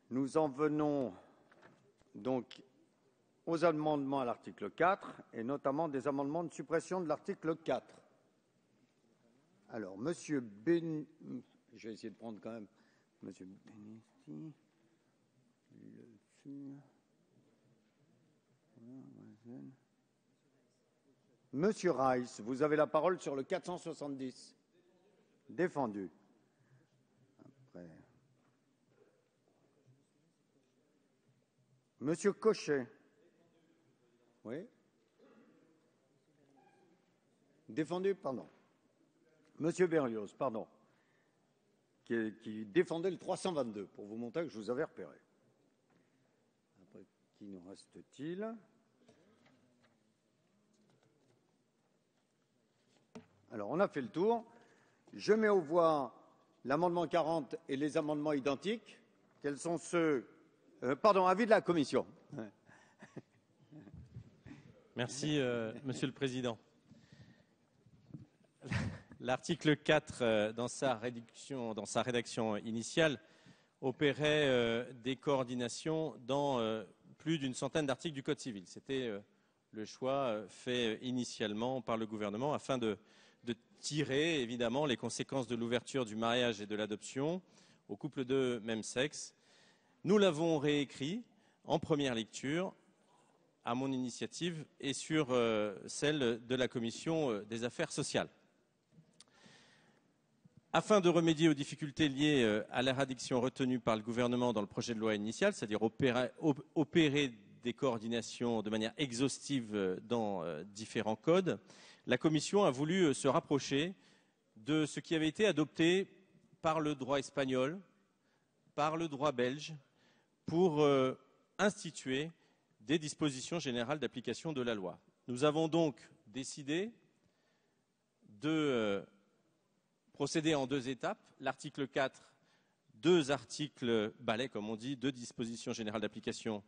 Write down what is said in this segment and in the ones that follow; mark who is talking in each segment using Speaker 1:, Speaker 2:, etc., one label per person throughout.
Speaker 1: Nous en venons donc aux amendements à l'article 4 et notamment des amendements de suppression de l'article 4. Alors, Monsieur je vais essayer de prendre quand même Monsieur Benesti, Monsieur Rice, vous avez la parole sur le 470. Défendu. Après. Monsieur Cochet. Oui. Défendu, pardon. Monsieur Berlioz, pardon. Qui défendait le 322, pour vous montrer que je vous avais repéré. Après, qui nous reste-t-il? Alors, on a fait le tour. Je mets aux voix l'amendement 40 et les amendements identiques. Quels sont ceux... pardon, avis de la Commission.
Speaker 2: Merci, Monsieur le Président. L'article 4, dans sa rédaction initiale, opérait des coordinations dans plus d'une centaine d'articles du Code civil. C'était le choix fait initialement par le gouvernement afin de tirer évidemment les conséquences de l'ouverture du mariage et de l'adoption aux couples de même sexe. Nous l'avons réécrit en première lecture à mon initiative et sur celle de la Commission des affaires sociales. Afin de remédier aux difficultés liées à la rédaction retenue par le gouvernement dans le projet de loi initial, c'est-à-dire opérer des coordinations de manière exhaustive dans différents codes, la Commission a voulu se rapprocher de ce qui avait été adopté par le droit espagnol, par le droit belge, pour instituer des dispositions générales d'application de la loi. Nous avons donc décidé de procéder en deux étapes. L'article 4, deux articles balais, comme on dit, deux dispositions générales d'application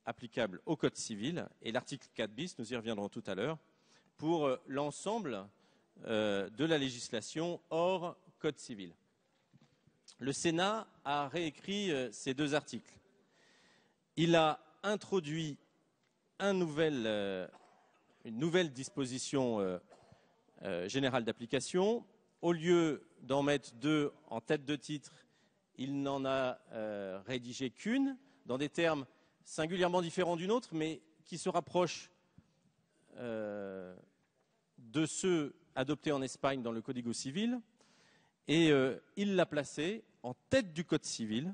Speaker 2: applicables au Code civil, et l'article 4 bis, nous y reviendrons tout à l'heure, pour l'ensemble de la législation hors Code civil. Le Sénat a réécrit ces deux articles. Il a introduit une nouvelle disposition générale d'application. Au lieu d'en mettre deux en tête de titre, il n'en a rédigé qu'une, dans des termes singulièrement différents d'une autre, mais qui se rapprochent de ceux adoptés en Espagne dans le Código civil. Et il l'a placé en tête du Code civil,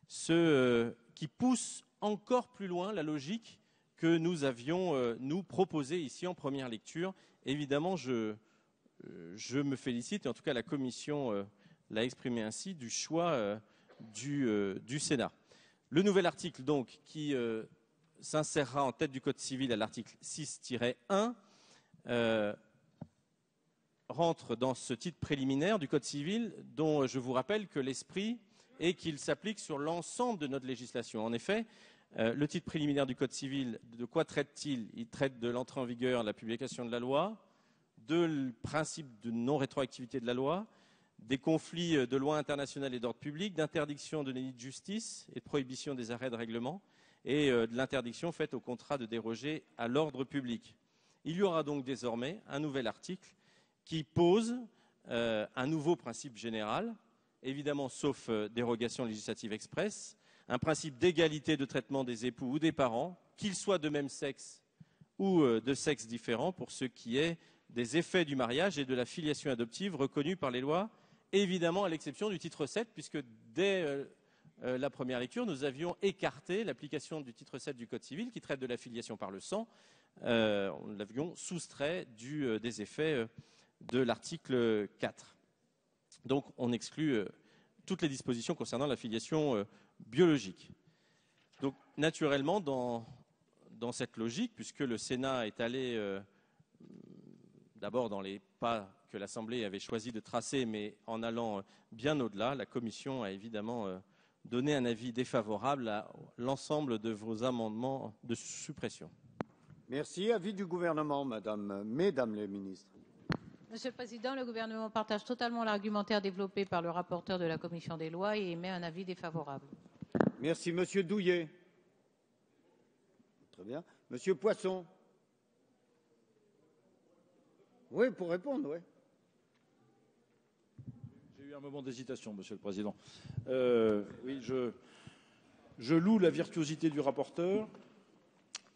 Speaker 2: ce qui pousse encore plus loin la logique que nous avions, nous, proposée ici en première lecture. Évidemment, je me félicite, et en tout cas la Commission l'a exprimé ainsi, du choix du Sénat. Le nouvel article, donc, qui s'insérera en tête du Code civil à l'article 6-1, rentre dans ce titre préliminaire du Code civil dont je vous rappelle que l'esprit est qu'il s'applique sur l'ensemble de notre législation. En effet, le titre préliminaire du Code civil, de quoi traite-t-il? Il traite de l'entrée en vigueur, de la publication de la loi, du principe de non-rétroactivité de la loi, des conflits de loi internationale et d'ordre public, d'interdiction de délit de justice et de prohibition des arrêts de règlement, et de l'interdiction faite au contrat de déroger à l'ordre public. Il y aura donc désormais un nouvel article qui pose un nouveau principe général, évidemment sauf dérogation législative expresse, un principe d'égalité de traitement des époux ou des parents, qu'ils soient de même sexe ou de sexe différent, pour ce qui est des effets du mariage et de la filiation adoptive reconnus par les lois, évidemment à l'exception du titre 7, puisque dès la première lecture, nous avions écarté l'application du titre 7 du Code civil, qui traite de la filiation par le sang. Nous l'avions soustrait des effets de l'article 4. Donc on exclut toutes les dispositions concernant la filiation biologique. Donc naturellement, dans cette logique, puisque le Sénat est allé d'abord dans les pas que l'Assemblée avait choisi de tracer, mais en allant bien au-delà, la Commission a évidemment donné un avis défavorable à l'ensemble de vos amendements de suppression.
Speaker 1: Merci. Avis du gouvernement, mesdames les ministres.
Speaker 3: Monsieur le Président, le gouvernement partage totalement l'argumentaire développé par le rapporteur de la Commission des lois et émet un avis défavorable.
Speaker 1: Merci. Monsieur Douillet. Très bien. Monsieur Poisson. Oui, pour répondre, oui.
Speaker 4: J'ai eu un moment d'hésitation, Monsieur le Président. Oui, je loue la virtuosité du rapporteur.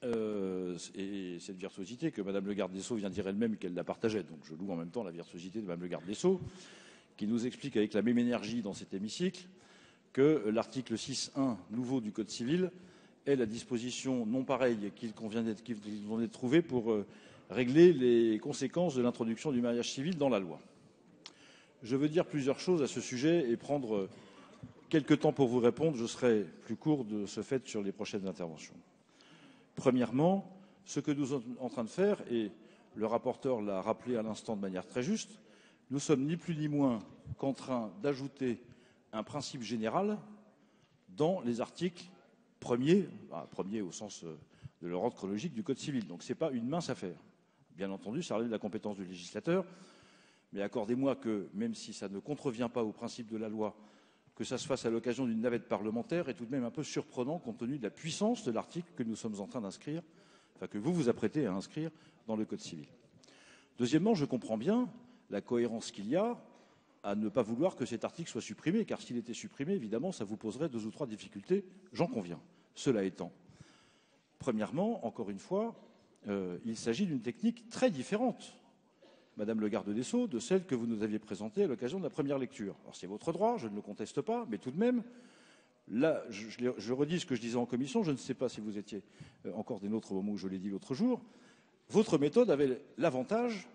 Speaker 4: Et cette virtuosité que Madame le garde des Sceaux vient de dire elle-même qu'elle la partageait. Donc je loue en même temps la virtuosité de Madame le garde des Sceaux, qui nous explique avec la même énergie dans cet hémicycle que l'article 6.1 nouveau du Code civil est la disposition non pareille qu'il convient de trouver pour régler les conséquences de l'introduction du mariage civil dans la loi. Je veux dire plusieurs choses à ce sujet et prendre quelques temps pour vous répondre. Je serai plus court de ce fait sur les prochaines interventions. Premièrement, ce que nous sommes en train de faire, et le rapporteur l'a rappelé à l'instant de manière très juste, nous sommes ni plus ni moins qu'en train d'ajouter un principe général dans les articles premiers au sens de leur ordre chronologique du Code civil. Donc ce n'est pas une mince affaire. Bien entendu, ça relève de la compétence du législateur, mais accordez-moi que, même si ça ne contrevient pas au principe de la loi, que ça se fasse à l'occasion d'une navette parlementaire est tout de même un peu surprenant compte tenu de la puissance de l'article que nous sommes en train d'inscrire, enfin que vous vous apprêtez à inscrire dans le Code civil. Deuxièmement, je comprends bien la cohérence qu'il y a à ne pas vouloir que cet article soit supprimé, car s'il était supprimé, évidemment, ça vous poserait 2 ou 3 difficultés, j'en conviens. Cela étant, premièrement, encore une fois, il s'agit d'une technique très différente, Madame le garde des Sceaux, de celle que vous nous aviez présentée à l'occasion de la première lecture. Alors c'est votre droit, je ne le conteste pas, mais tout de même, là, je redis ce que je disais en commission, je ne sais pas si vous étiez encore des nôtres au moment où je l'ai dit l'autre jour, votre méthode avait l'avantage,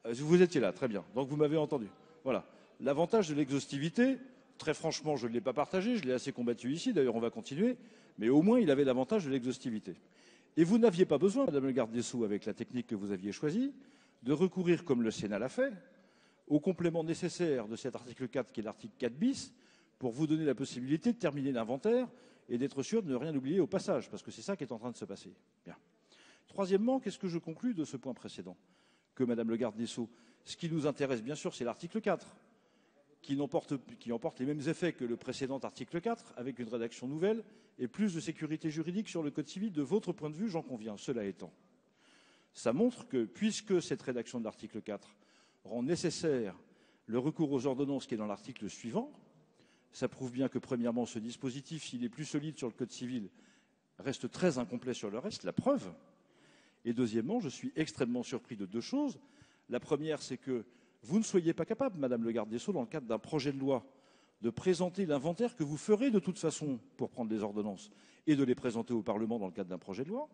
Speaker 4: vous étiez là, très bien, donc vous m'avez entendu. Voilà, l'avantage de l'exhaustivité, très franchement, je ne l'ai pas partagé, je l'ai assez combattu ici, d'ailleurs on va continuer, mais au moins il avait l'avantage de l'exhaustivité. Et vous n'aviez pas besoin, Madame le garde des Sceaux, avec la technique que vous aviez choisie, de recourir, comme le Sénat l'a fait, au complément nécessaire de cet article 4, qui est l'article 4 bis, pour vous donner la possibilité de terminer l'inventaire et d'être sûr de ne rien oublier au passage, parce que c'est ça qui est en train de se passer. Bien. Troisièmement, qu'est-ce que je conclus de ce point précédent que Madame le garde des Sceaux? Ce qui nous intéresse, bien sûr, c'est l'article 4, qui emporte les mêmes effets que le précédent article 4, avec une rédaction nouvelle et plus de sécurité juridique sur le Code civil. De votre point de vue, j'en conviens. Cela étant, ça montre que, puisque cette rédaction de l'article 4 rend nécessaire le recours aux ordonnances qui est dans l'article suivant, ça prouve bien que, premièrement, ce dispositif, s'il est plus solide sur le Code civil, reste très incomplet sur le reste, la preuve. Et deuxièmement, je suis extrêmement surpris de 2 choses. La première, c'est que vous ne soyez pas capable, Madame le garde des Sceaux, dans le cadre d'un projet de loi, de présenter l'inventaire que vous ferez de toute façon pour prendre les ordonnances et de les présenter au Parlement dans le cadre d'un projet de loi.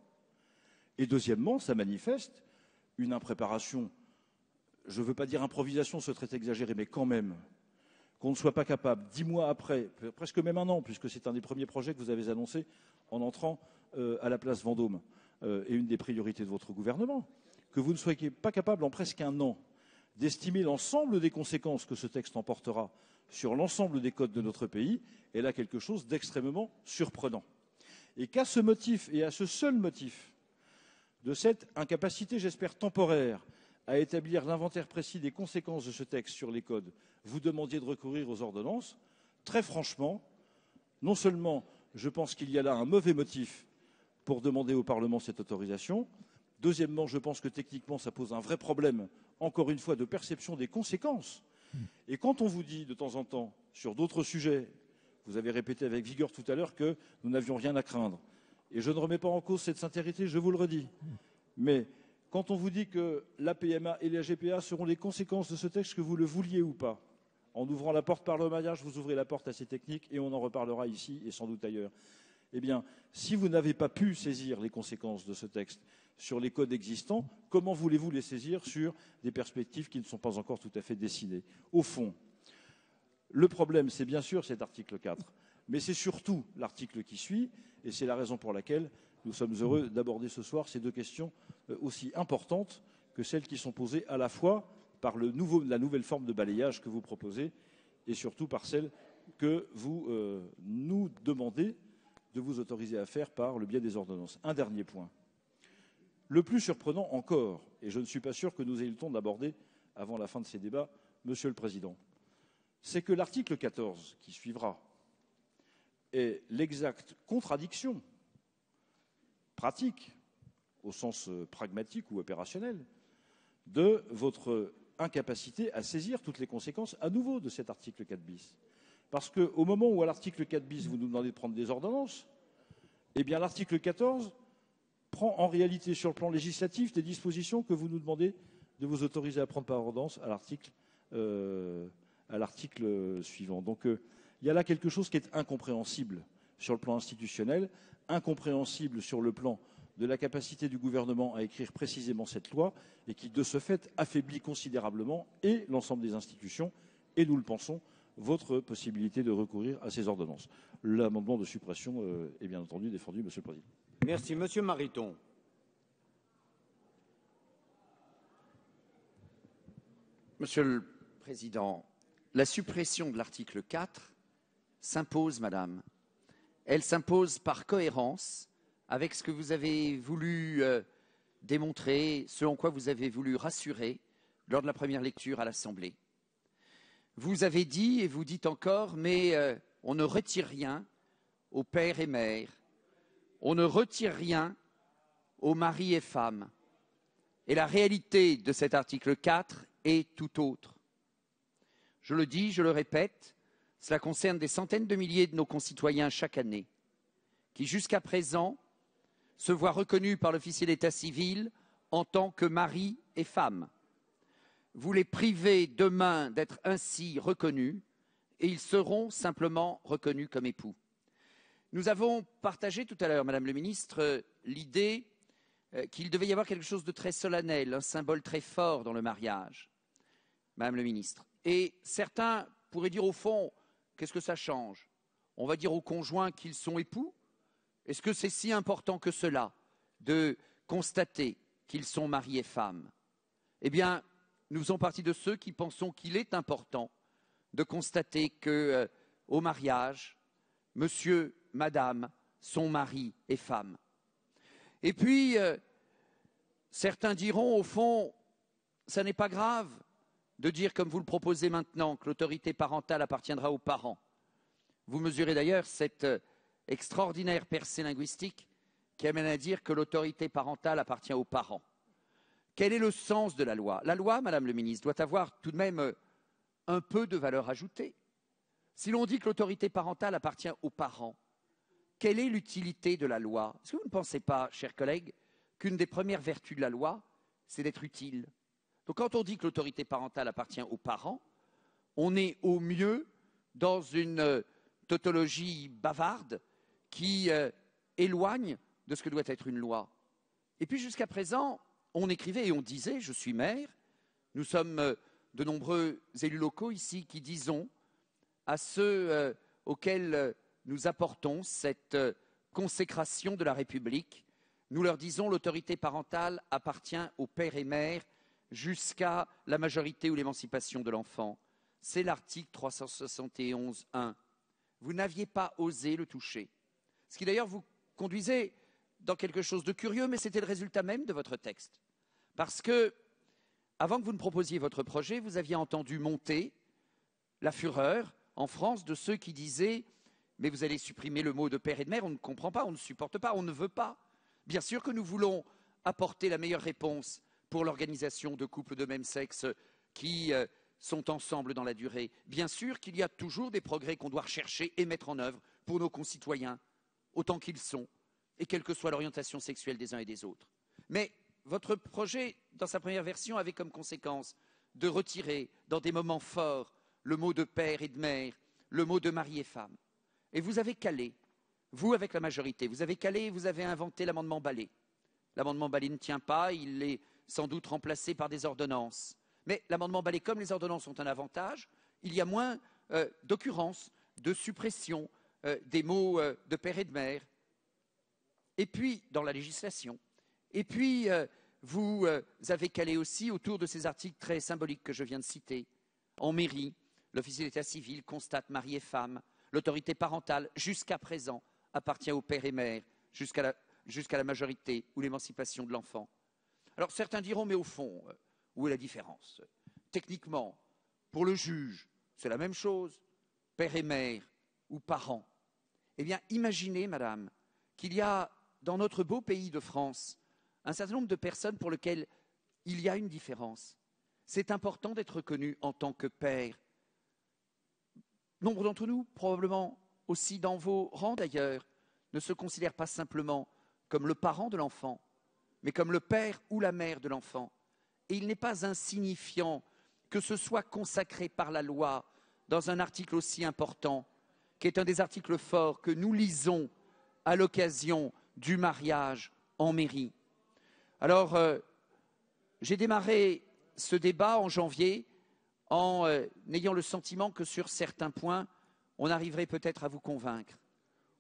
Speaker 4: Et deuxièmement, ça manifeste une impréparation, je ne veux pas dire improvisation, ce serait exagéré, mais quand même, qu'on ne soit pas capable, 10 mois après, presque même 1 an, puisque c'est un des premiers projets que vous avez annoncé en entrant à la place Vendôme, et une des priorités de votre gouvernement, que vous ne soyez pas capable, en presque 1 an, d'estimer l'ensemble des conséquences que ce texte emportera sur l'ensemble des codes de notre pays, est là quelque chose d'extrêmement surprenant. Et qu'à ce motif, et à ce seul motif, de cette incapacité, j'espère temporaire, à établir l'inventaire précis des conséquences de ce texte sur les codes, vous demandiez de recourir aux ordonnances, très franchement, non seulement je pense qu'il y a là un mauvais motif pour demander au Parlement cette autorisation, deuxièmement, je pense que techniquement, ça pose un vrai problème, encore une fois, de perception des conséquences. Et quand on vous dit de temps en temps, sur d'autres sujets, vous avez répété avec vigueur tout à l'heure que nous n'avions rien à craindre, et je ne remets pas en cause cette sincérité, je vous le redis, mais quand on vous dit que la PMA et la GPA seront les conséquences de ce texte, que vous le vouliez ou pas, en ouvrant la porte par le mariage, vous ouvrez la porte à ces techniques, et on en reparlera ici et sans doute ailleurs. Eh bien, si vous n'avez pas pu saisir les conséquences de ce texte sur les codes existants, comment voulez-vous les saisir sur des perspectives qui ne sont pas encore tout à fait dessinées? Au fond, le problème, c'est bien sûr cet article 4, mais c'est surtout l'article qui suit, et c'est la raison pour laquelle nous sommes heureux d'aborder ce soir ces 2 questions aussi importantes que celles qui sont posées à la fois par la nouvelle forme de balayage que vous proposez et surtout par celle que vous nous demandez de vous autoriser à faire par le biais des ordonnances. Un dernier point. Le plus surprenant encore, et je ne suis pas sûr que nous ayons le temps d'aborder avant la fin de ces débats, Monsieur le Président, c'est que l'article 14, qui suivra, est l'exacte contradiction pratique, au sens pragmatique ou opérationnel, de votre incapacité à saisir toutes les conséquences à nouveau de cet article 4 bis. Parce qu'au moment où à l'article 4 bis, vous nous demandez de prendre des ordonnances, eh bien l'article 14 prend en réalité sur le plan législatif des dispositions que vous nous demandez de vous autoriser à prendre par ordonnance à l'article suivant. Donc il y a là quelque chose qui est incompréhensible sur le plan institutionnel, incompréhensible sur le plan de la capacité du gouvernement à écrire précisément cette loi et qui, de ce fait, affaiblit considérablement et l'ensemble des institutions et, nous le pensons, votre possibilité de recourir à ces ordonnances. L'amendement de suppression est bien entendu défendu, Monsieur le Président.
Speaker 1: Merci. Monsieur Mariton.
Speaker 5: Monsieur le Président, la suppression de l'article 4 s'impose, Madame. Elle s'impose par cohérence avec ce que vous avez voulu démontrer, selon quoi vous avez voulu rassurer lors de la première lecture à l'Assemblée. Vous avez dit, et vous dites encore, mais on ne retire rien aux pères et mères, on ne retire rien aux maris et femmes. Et la réalité de cet article 4 est tout autre. Je le dis, je le répète, cela concerne des centaines de milliers de nos concitoyens chaque année, qui jusqu'à présent se voient reconnus par l'officier d'état civil en tant que mari et femme. Vous les privez demain d'être ainsi reconnus et ils seront simplement reconnus comme époux. Nous avons partagé tout à l'heure, Madame le Ministre, l'idée qu'il devait y avoir quelque chose de très solennel, un symbole très fort dans le mariage, Madame le Ministre. Et certains pourraient dire au fond, qu'est-ce que ça change? On va dire aux conjoints qu'ils sont époux? Est-ce que c'est si important que cela de constater qu'ils sont mari et femme? Eh bien, nous faisons partie de ceux qui pensons qu'il est important de constater que, au mariage, monsieur, madame sont mari et femme. Et puis, certains diront, au fond, ça n'est pas grave de dire, comme vous le proposez maintenant, que l'autorité parentale appartiendra aux parents. Vous mesurez d'ailleurs cette extraordinaire percée linguistique qui amène à dire que l'autorité parentale appartient aux parents. Quel est le sens de la loi? La loi, Madame le Ministre, doit avoir tout de même un peu de valeur ajoutée. Si l'on dit que l'autorité parentale appartient aux parents, quelle est l'utilité de la loi? Est-ce que vous ne pensez pas, chers collègues, qu'une des premières vertus de la loi, c'est d'être utile? Donc quand on dit que l'autorité parentale appartient aux parents, on est au mieux dans une tautologie bavarde qui éloigne de ce que doit être une loi. Et puis jusqu'à présent, on écrivait et on disait, je suis maire, nous sommes de nombreux élus locaux ici qui disons à ceux auxquels nous apportons cette consécration de la République, nous leur disons l'autorité parentale appartient aux pères et mères jusqu'à la majorité ou l'émancipation de l'enfant. C'est l'article 371.1. Vous n'aviez pas osé le toucher. Ce qui d'ailleurs vous conduisait dans quelque chose de curieux, mais c'était le résultat même de votre texte. Parce que, avant que vous ne proposiez votre projet, vous aviez entendu monter la fureur en France de ceux qui disaient « mais vous allez supprimer le mot de père et de mère, on ne comprend pas, on ne supporte pas, on ne veut pas ». Bien sûr que nous voulons apporter la meilleure réponse pour l'organisation de couples de même sexe qui sont ensemble dans la durée. Bien sûr qu'il y a toujours des progrès qu'on doit rechercher et mettre en œuvre pour nos concitoyens, autant qu'ils sont, et quelle que soit l'orientation sexuelle des uns et des autres. Mais votre projet, dans sa première version, avait comme conséquence de retirer, dans des moments forts, le mot de père et de mère, le mot de mari et femme. Et vous avez calé, vous avec la majorité, vous avez calé et vous avez inventé l'amendement Balai. L'amendement Balai ne tient pas, il est sans doute remplacé par des ordonnances. Mais l'amendement Balai, comme les ordonnances ont un avantage, il y a moins d'occurrences, de suppression des mots de père et de mère. Et puis, dans la législation. Et puis, vous avez calé aussi autour de ces articles très symboliques que je viens de citer. En mairie, l'officier d'état civil constate mari et femme. L'autorité parentale, jusqu'à présent, appartient aux pères et mères, jusqu'à la majorité ou l'émancipation de l'enfant. Alors certains diront, mais au fond, où est la différence? Techniquement, pour le juge, c'est la même chose, père et mère ou parents. Eh bien, imaginez, madame, qu'il y a dans notre beau pays de France un certain nombre de personnes pour lesquelles il y a une différence. C'est important d'être reconnu en tant que père. Nombre d'entre nous, probablement aussi dans vos rangs d'ailleurs, ne se considèrent pas simplement comme le parent de l'enfant, mais comme le père ou la mère de l'enfant. Et il n'est pas insignifiant que ce soit consacré par la loi dans un article aussi important, qui est un des articles forts que nous lisons à l'occasion du mariage en mairie. Alors, j'ai démarré ce débat en janvier en ayant le sentiment que sur certains points, on arriverait peut-être à vous convaincre.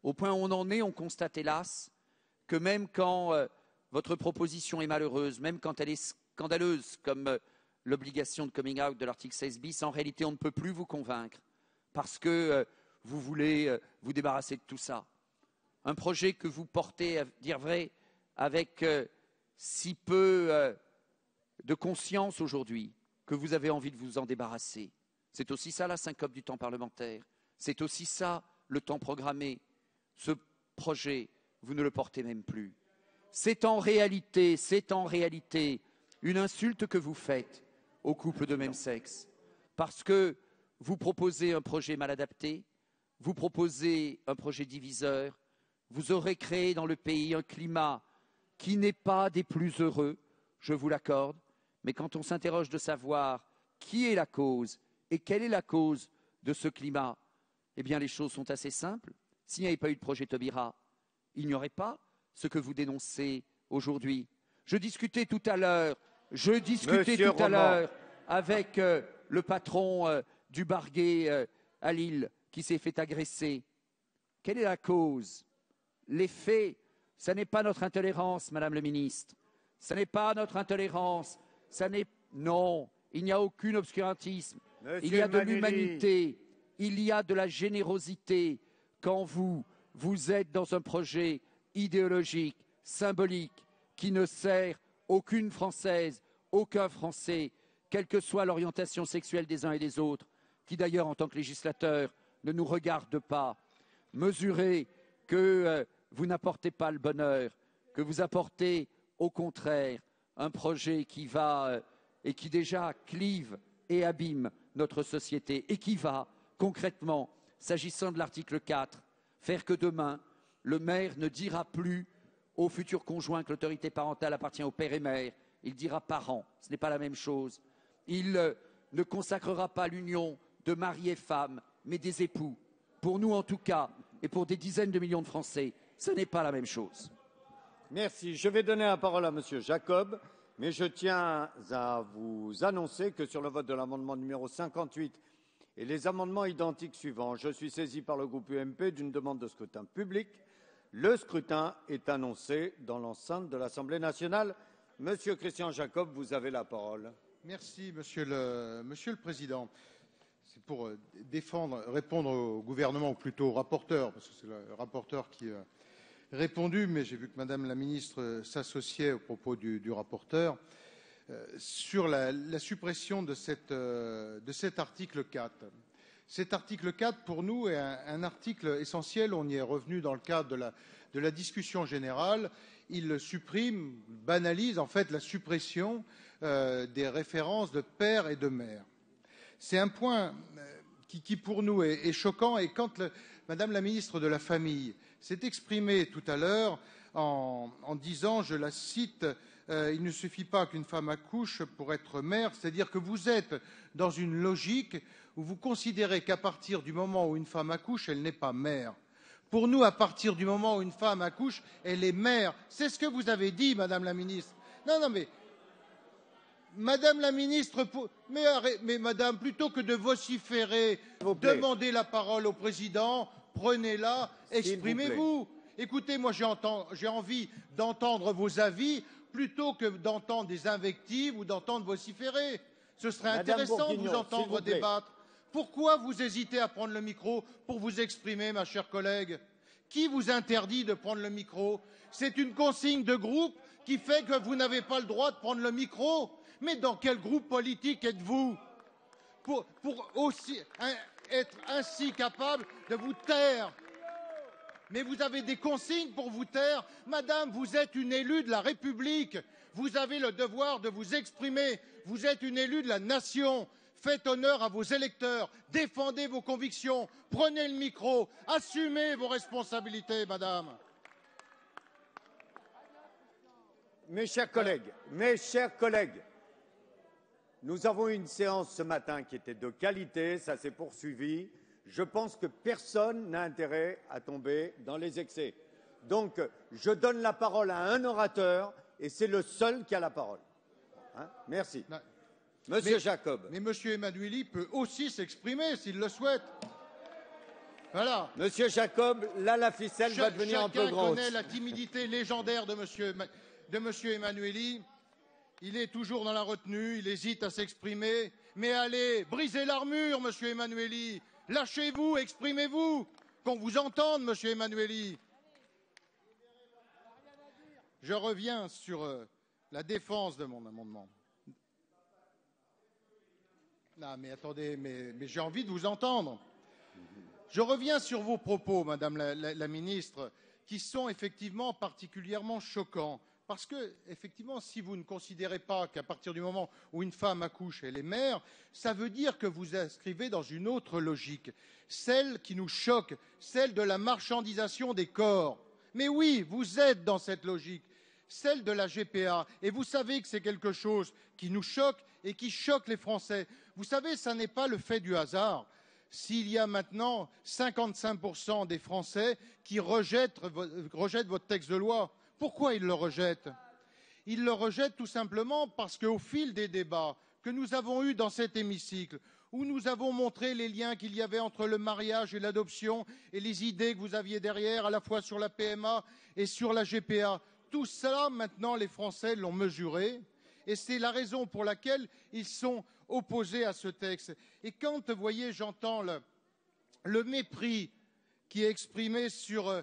Speaker 5: Au point où on en est, on constate hélas que même quand votre proposition est malheureuse, même quand elle est scandaleuse comme l'obligation de coming out de l'article 16 bis, en réalité on ne peut plus vous convaincre parce que vous voulez vous débarrasser de tout ça. Un projet que vous portez, à dire vrai, avec si peu de conscience aujourd'hui, que vous avez envie de vous en débarrasser. C'est aussi ça la syncope du temps parlementaire. C'est aussi ça le temps programmé. Ce projet, vous ne le portez même plus. C'est en réalité une insulte que vous faites aux couples de même sexe. Parce que vous proposez un projet mal adapté, vous proposez un projet diviseur, vous aurez créé dans le pays un climat qui n'est pas des plus heureux, je vous l'accorde, mais quand on s'interroge de savoir qui est la cause et quelle est la cause de ce climat, eh bien les choses sont assez simples. S'il n'y avait pas eu de projet Taubira, il n'y aurait pas ce que vous dénoncez aujourd'hui. Je discutais tout à l'heure avec le patron du Barguet à Lille qui s'est fait agresser. Quelle est la cause? Les faits, ce n'est pas notre intolérance, Madame le ministre. Ce n'est pas notre intolérance. Non, il n'y a aucun obscurantisme. Il y a de l'humanité, il y a de la générosité quand vous êtes dans un projet idéologique, symbolique, qui ne sert aucune Française, aucun Français, quelle que soit l'orientation sexuelle des uns et des autres, qui d'ailleurs, en tant que législateur, ne nous regarde pas. Mesurez que vous n'apportez pas le bonheur, que vous apportez au contraire un projet qui va et qui déjà clive et abîme notre société et qui va concrètement, s'agissant de l'article 4, faire que demain, le maire ne dira plus au futur conjoint que l'autorité parentale appartient au père et mère, il dira parent, ce n'est pas la même chose. Il ne consacrera pas l'union de mari et femme, mais des époux. Pour nous en tout cas, et pour des dizaines de millions de Français, ce n'est pas la même chose.
Speaker 1: Merci. Je vais donner la parole à Monsieur Jacob, mais je tiens à vous annoncer que sur le vote de l'amendement numéro 58 et les amendements identiques suivants, je suis saisi par le groupe UMP d'une demande de scrutin public. Le scrutin est annoncé dans l'enceinte de l'Assemblée nationale. Monsieur Christian Jacob, vous avez la parole.
Speaker 6: Merci, Monsieur le Président. C'est pour répondre au gouvernement, ou plutôt au rapporteur, parce que c'est le rapporteur qui a répondu, mais j'ai vu que Madame la Ministre s'associait aux propos du rapporteur, sur la suppression de cet article 4. Cet article 4, pour nous, est un article essentiel. On y est revenu dans le cadre de la discussion générale. Il supprime, banalise en fait la suppression des références de père et de mère. C'est un point qui pour nous est choquant. Et quand Madame la ministre de la Famille s'est exprimée tout à l'heure en disant, je la cite, il ne suffit pas qu'une femme accouche pour être mère, c'est-à-dire que vous êtes dans une logique où vous considérez qu'à partir du moment où une femme accouche, elle n'est pas mère. Pour nous, à partir du moment où une femme accouche, elle est mère. C'est ce que vous avez dit, Madame la ministre. Non, mais Madame la ministre, mais Madame, plutôt que de vociférer, demandez la parole au président, prenez-la, exprimez-vous. Écoutez, moi j'ai envie d'entendre vos avis plutôt que d'entendre des invectives ou d'entendre vociférer. Ce serait intéressant de vous entendre débattre. Pourquoi vous hésitez à prendre le micro pour vous exprimer, ma chère collègue? Qui vous interdit de prendre le micro? C'est une consigne de groupe qui fait que vous n'avez pas le droit de prendre le micro. Mais dans quel groupe politique êtes-vous pour aussi être ainsi capable de vous taire? Mais vous avez des consignes pour vous taire. Madame, vous êtes une élue de la République. Vous avez le devoir de vous exprimer. Vous êtes une élue de la nation. Faites honneur à vos électeurs. Défendez vos convictions. Prenez le micro. Assumez vos responsabilités, madame.
Speaker 1: Mes chers collègues, nous avons eu une séance ce matin qui était de qualité, ça s'est poursuivi. Je pense que personne n'a intérêt à tomber dans les excès. Donc, je donne la parole à un orateur et c'est le seul qui a la parole. Hein? Merci. Monsieur Jacob.
Speaker 6: Mais Monsieur Emmanueli peut aussi s'exprimer s'il le souhaite. Voilà.
Speaker 1: Monsieur Jacob, là, la ficelle va devenir un peu grosse.
Speaker 6: Chacun connaît la timidité légendaire de Monsieur Emmanueli. Il est toujours dans la retenue, il hésite à s'exprimer. Mais allez, brisez l'armure, Monsieur Emmanueli. Lâchez-vous, exprimez-vous. Qu'on vous entende, Monsieur Emmanueli. Je reviens sur la défense de mon amendement. Non, mais attendez, mais j'ai envie de vous entendre. Je reviens sur vos propos, Madame la Ministre, qui sont effectivement particulièrement choquants. Parce que, effectivement, si vous ne considérez pas qu'à partir du moment où une femme accouche, elle est mère, ça veut dire que vous inscrivez dans une autre logique, celle qui nous choque, celle de la marchandisation des corps. Mais oui, vous êtes dans cette logique, celle de la GPA. Et vous savez que c'est quelque chose qui nous choque et qui choque les Français. Vous savez, ça n'est pas le fait du hasard. S'il y a maintenant 55% des Français qui rejettent votre texte de loi, pourquoi ils le rejettent? Ils le rejettent tout simplement parce qu'au fil des débats que nous avons eus dans cet hémicycle, où nous avons montré les liens qu'il y avait entre le mariage et l'adoption et les idées que vous aviez derrière, à la fois sur la PMA et sur la GPA, tout cela, maintenant, les Français l'ont mesuré. Et c'est la raison pour laquelle ils sont opposés à ce texte. Et quand, vous voyez, j'entends le mépris qui est exprimé sur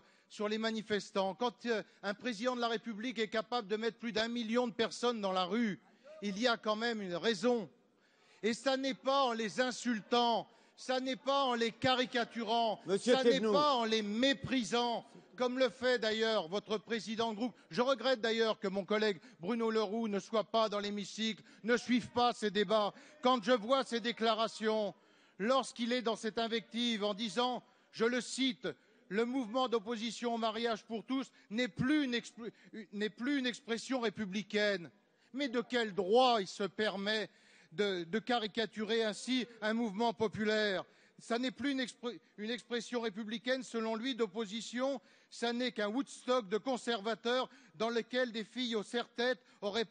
Speaker 6: les manifestants, quand un président de la République est capable de mettre plus d'1 million de personnes dans la rue, il y a quand même une raison. Et ça n'est pas en les insultant, ça n'est pas en les caricaturant, ça n'est pas en les méprisant, comme le fait d'ailleurs votre président de groupe. Je regrette d'ailleurs que mon collègue Bruno Le Roux ne soit pas dans l'hémicycle, ne suive pas ces débats. Quand je vois ces déclarations, lorsqu'il est dans cette invective en disant, je le cite, le mouvement d'opposition au mariage pour tous n'est plus une expression républicaine. Mais de quel droit il se permet de caricaturer ainsi un mouvement populaire? Ça n'est plus une expression républicaine, selon lui, d'opposition, ça n'est qu'un Woodstock de conservateurs dans lequel des filles au serre-tête auraient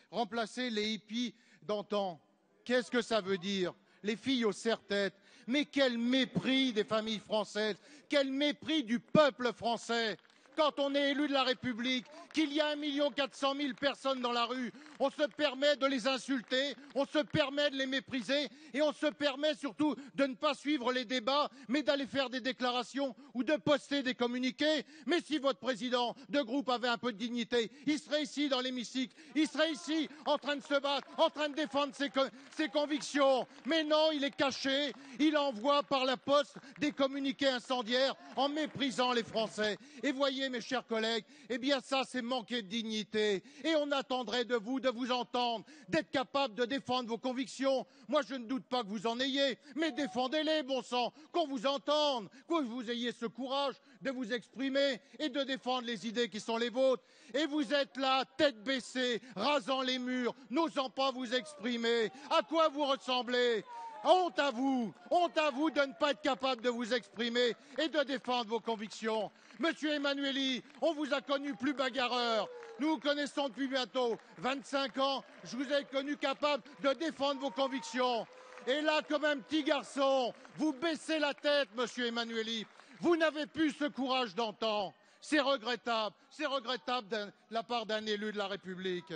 Speaker 6: remplacé les hippies d'antan. Qu'est-ce que ça veut dire? Les filles au serre-tête. Mais quel mépris des familles françaises, quel mépris du peuple français. Quand on est élu de la République, qu'il y a 1 400 000 personnes dans la rue, on se permet de les insulter, on se permet de les mépriser et on se permet surtout de ne pas suivre les débats, mais d'aller faire des déclarations ou de poster des communiqués. Mais si votre président de groupe avait un peu de dignité, il serait ici dans l'hémicycle, il serait ici en train de se battre, en train de défendre ses convictions. Mais non, il est caché, il envoie par la poste des communiqués incendiaires en méprisant les Français. Et voyez, mes chers collègues, eh bien ça, c'est manquer de dignité. Et on attendrait de vous entendre, d'être capable de défendre vos convictions. Moi, je ne doute pas que vous en ayez, mais défendez-les, bon sang, qu'on vous entende, que vous ayez ce courage de vous exprimer et de défendre les idées qui sont les vôtres. Et vous êtes là, tête baissée, rasant les murs, n'osant pas vous exprimer. À quoi vous ressemblez ? Honte à vous de ne pas être capable de vous exprimer et de défendre vos convictions. Monsieur Emmanueli, on vous a connu plus bagarreur. Nous vous connaissons depuis bientôt 25 ans. Je vous ai connu capable de défendre vos convictions. Et là, comme un petit garçon, vous baissez la tête, monsieur Emmanueli. Vous n'avez plus ce courage d'antan. C'est regrettable de la part d'un élu de la République.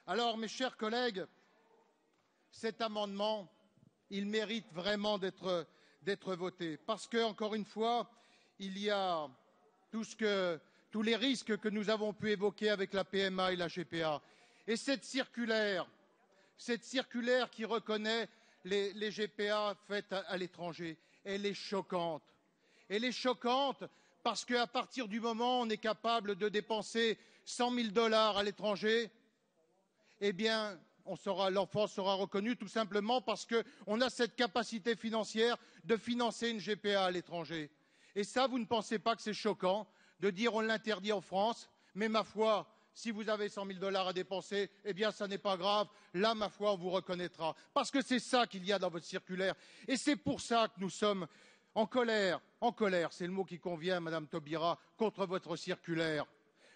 Speaker 6: Alors, mes chers collègues, cet amendement, il mérite vraiment d'être voté. Parce que, encore une fois, il y a tous les risques que nous avons pu évoquer avec la PMA et la GPA. Et cette circulaire qui reconnaît les GPA faites à l'étranger, elle est choquante. Elle est choquante parce qu'à partir du moment où on est capable de dépenser 100 000 $ à l'étranger, eh bien, l'enfant sera reconnu tout simplement parce qu'on a cette capacité financière de financer une GPA à l'étranger. Et ça, vous ne pensez pas que c'est choquant de dire on l'interdit en France, mais ma foi, si vous avez 100 000 $ à dépenser, eh bien, ça n'est pas grave. Là, ma foi, on vous reconnaîtra. Parce que c'est ça qu'il y a dans votre circulaire. Et c'est pour ça que nous sommes en colère, c'est le mot qui convient, Madame Taubira, contre votre circulaire.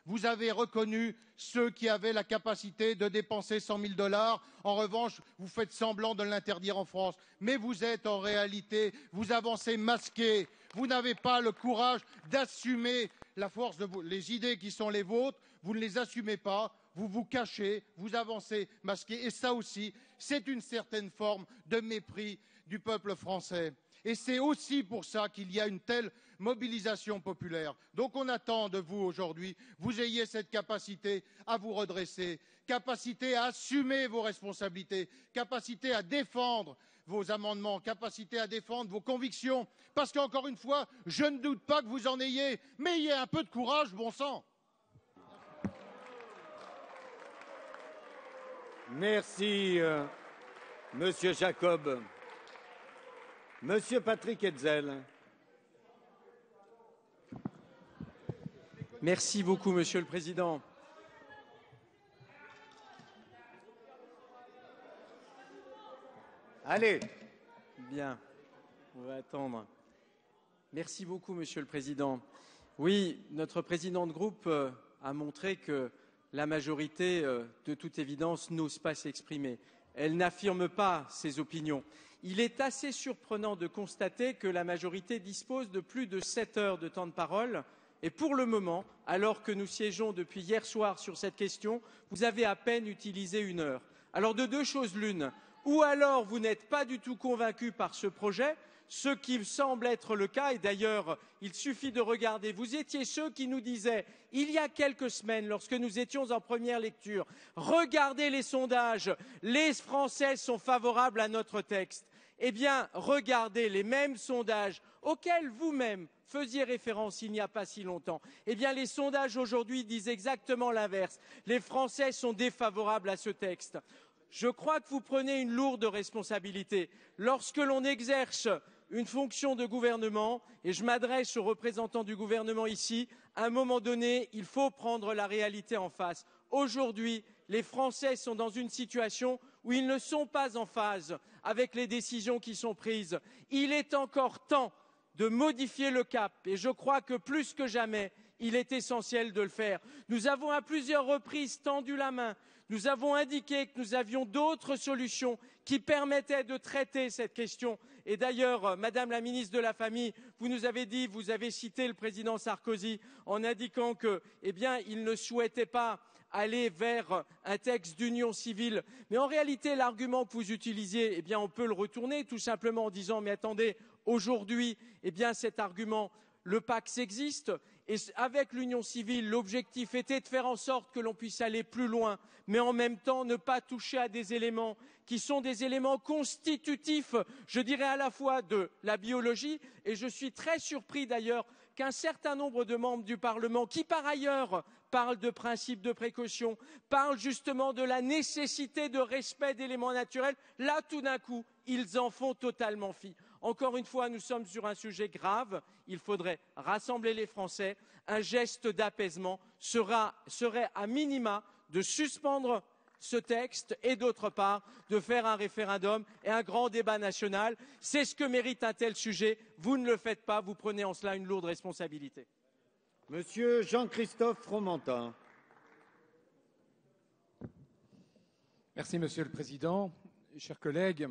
Speaker 6: Vous avez reconnu ceux qui avaient la capacité de dépenser 100 000 $. En revanche, vous faites semblant de l'interdire en France. Mais vous êtes en réalité, vous avancez masqués. Vous n'avez pas le courage d'assumer la force de les idées qui sont les vôtres. Vous ne les assumez pas. Vous vous cachez, vous avancez masqués. Et ça aussi, c'est une certaine forme de mépris du peuple français. Et c'est aussi pour ça qu'il y a une telle mobilisation populaire. Donc on attend de vous aujourd'hui, vous ayez cette capacité à vous redresser, capacité à assumer vos responsabilités, capacité à défendre vos amendements, capacité à défendre vos convictions. Parce qu'encore une fois, je ne doute pas que vous en ayez, mais ayez un peu de courage, bon sang.
Speaker 1: Merci, Monsieur Jacob. Monsieur Patrick Hetzel.
Speaker 7: Merci beaucoup, Monsieur le Président.
Speaker 1: Allez.
Speaker 7: Bien, on va attendre. Merci beaucoup, Monsieur le Président. Oui, notre président de groupe a montré que la majorité, de toute évidence, n'ose pas s'exprimer. Elle n'affirme pas ses opinions. Il est assez surprenant de constater que la majorité dispose de plus de 7 heures de temps de parole. Et pour le moment, alors que nous siégeons depuis hier soir sur cette question, vous avez à peine utilisé 1 heure. Alors de deux choses l'une, ou alors vous n'êtes pas du tout convaincu par ce projet, ce qui semble être le cas, et d'ailleurs il suffit de regarder, vous étiez ceux qui nous disaient il y a quelques semaines, lorsque nous étions en première lecture, regardez les sondages, les Français sont favorables à notre texte. Eh bien, regardez les mêmes sondages auxquels vous-même faisiez référence il n'y a pas si longtemps. Eh bien, les sondages aujourd'hui disent exactement l'inverse. Les Français sont défavorables à ce texte. Je crois que vous prenez une lourde responsabilité. Lorsque l'on exerce une fonction de gouvernement, et je m'adresse aux représentants du gouvernement ici, à un moment donné, il faut prendre la réalité en face. Aujourd'hui, les Français sont dans une situation où ils ne sont pas en phase avec les décisions qui sont prises. Il est encore temps de modifier le cap et je crois que plus que jamais, il est essentiel de le faire. Nous avons à plusieurs reprises tendu la main. Nous avons indiqué que nous avions d'autres solutions qui permettaient de traiter cette question. Et d'ailleurs, Madame la ministre de la Famille, vous nous avez dit, vous avez cité le président Sarkozy en indiquant que, eh bien, il ne souhaitait pas aller vers un texte d'union civile. Mais en réalité, l'argument que vous utilisiez, eh bien, on peut le retourner tout simplement en disant, mais attendez, aujourd'hui, eh bien, cet argument, le Pacs existe. Et avec l'union civile, l'objectif était de faire en sorte que l'on puisse aller plus loin, mais en même temps ne pas toucher à des éléments qui sont des éléments constitutifs, je dirais à la fois de la biologie, et je suis très surpris d'ailleurs qu'un certain nombre de membres du Parlement, qui par ailleurs parlent de principe de précaution, parlent justement de la nécessité de respect d'éléments naturels, là tout d'un coup, ils en font totalement fi. Encore une fois, nous sommes sur un sujet grave. Il faudrait rassembler les Français. Un geste d'apaisement serait à minima de suspendre ce texte et d'autre part de faire un référendum et un grand débat national. C'est ce que mérite un tel sujet. Vous ne le faites pas. Vous prenez en cela une lourde responsabilité.
Speaker 1: Monsieur Jean-Christophe Fromentin.
Speaker 8: Merci, Monsieur le Président. Chers collègues,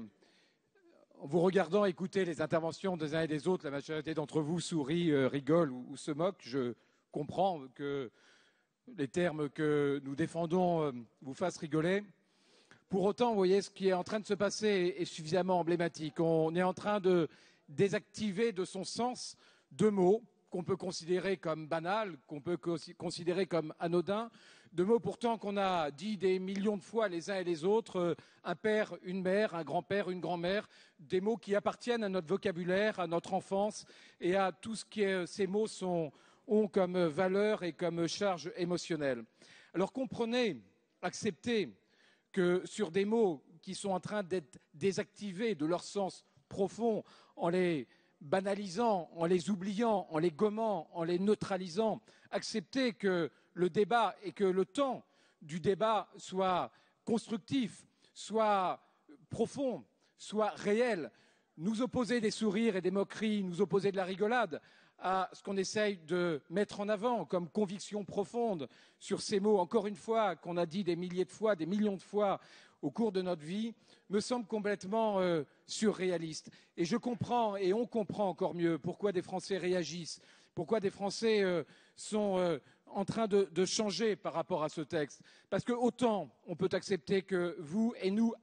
Speaker 8: en vous regardant écouter les interventions des uns et des autres, la majorité d'entre vous sourit, rigole ou se moque. Je comprends que les termes que nous défendons vous fassent rigoler. Pour autant, vous voyez, ce qui est en train de se passer est suffisamment emblématique. On est en train de désactiver de son sens 2 mots qu'on peut considérer comme banals, qu'on peut considérer comme anodins. de mots pourtant qu'on a dit des millions de fois les uns et les autres, un père, une mère, un grand-père, une grand-mère, des mots qui appartiennent à notre vocabulaire, à notre enfance et à tout ce que ces mots ont comme valeur et comme charge émotionnelle. Alors comprenez, acceptez que sur des mots qui sont en train d'être désactivés de leur sens profond en les banalisant, en les oubliant, en les gommant, en les neutralisant, acceptez que le débat et que le temps du débat soit constructif, soit profond, soit réel. Nous opposer des sourires et des moqueries, nous opposer de la rigolade à ce qu'on essaye de mettre en avant comme conviction profonde sur ces mots, encore une fois, qu'on a dit des milliers de fois, des millions de fois au cours de notre vie, me semble complètement surréaliste. Et je comprends, et on comprend encore mieux, pourquoi des Français réagissent, pourquoi des Français sont en train de changer par rapport à ce texte. Parce que autant on peut accepter que vous et nous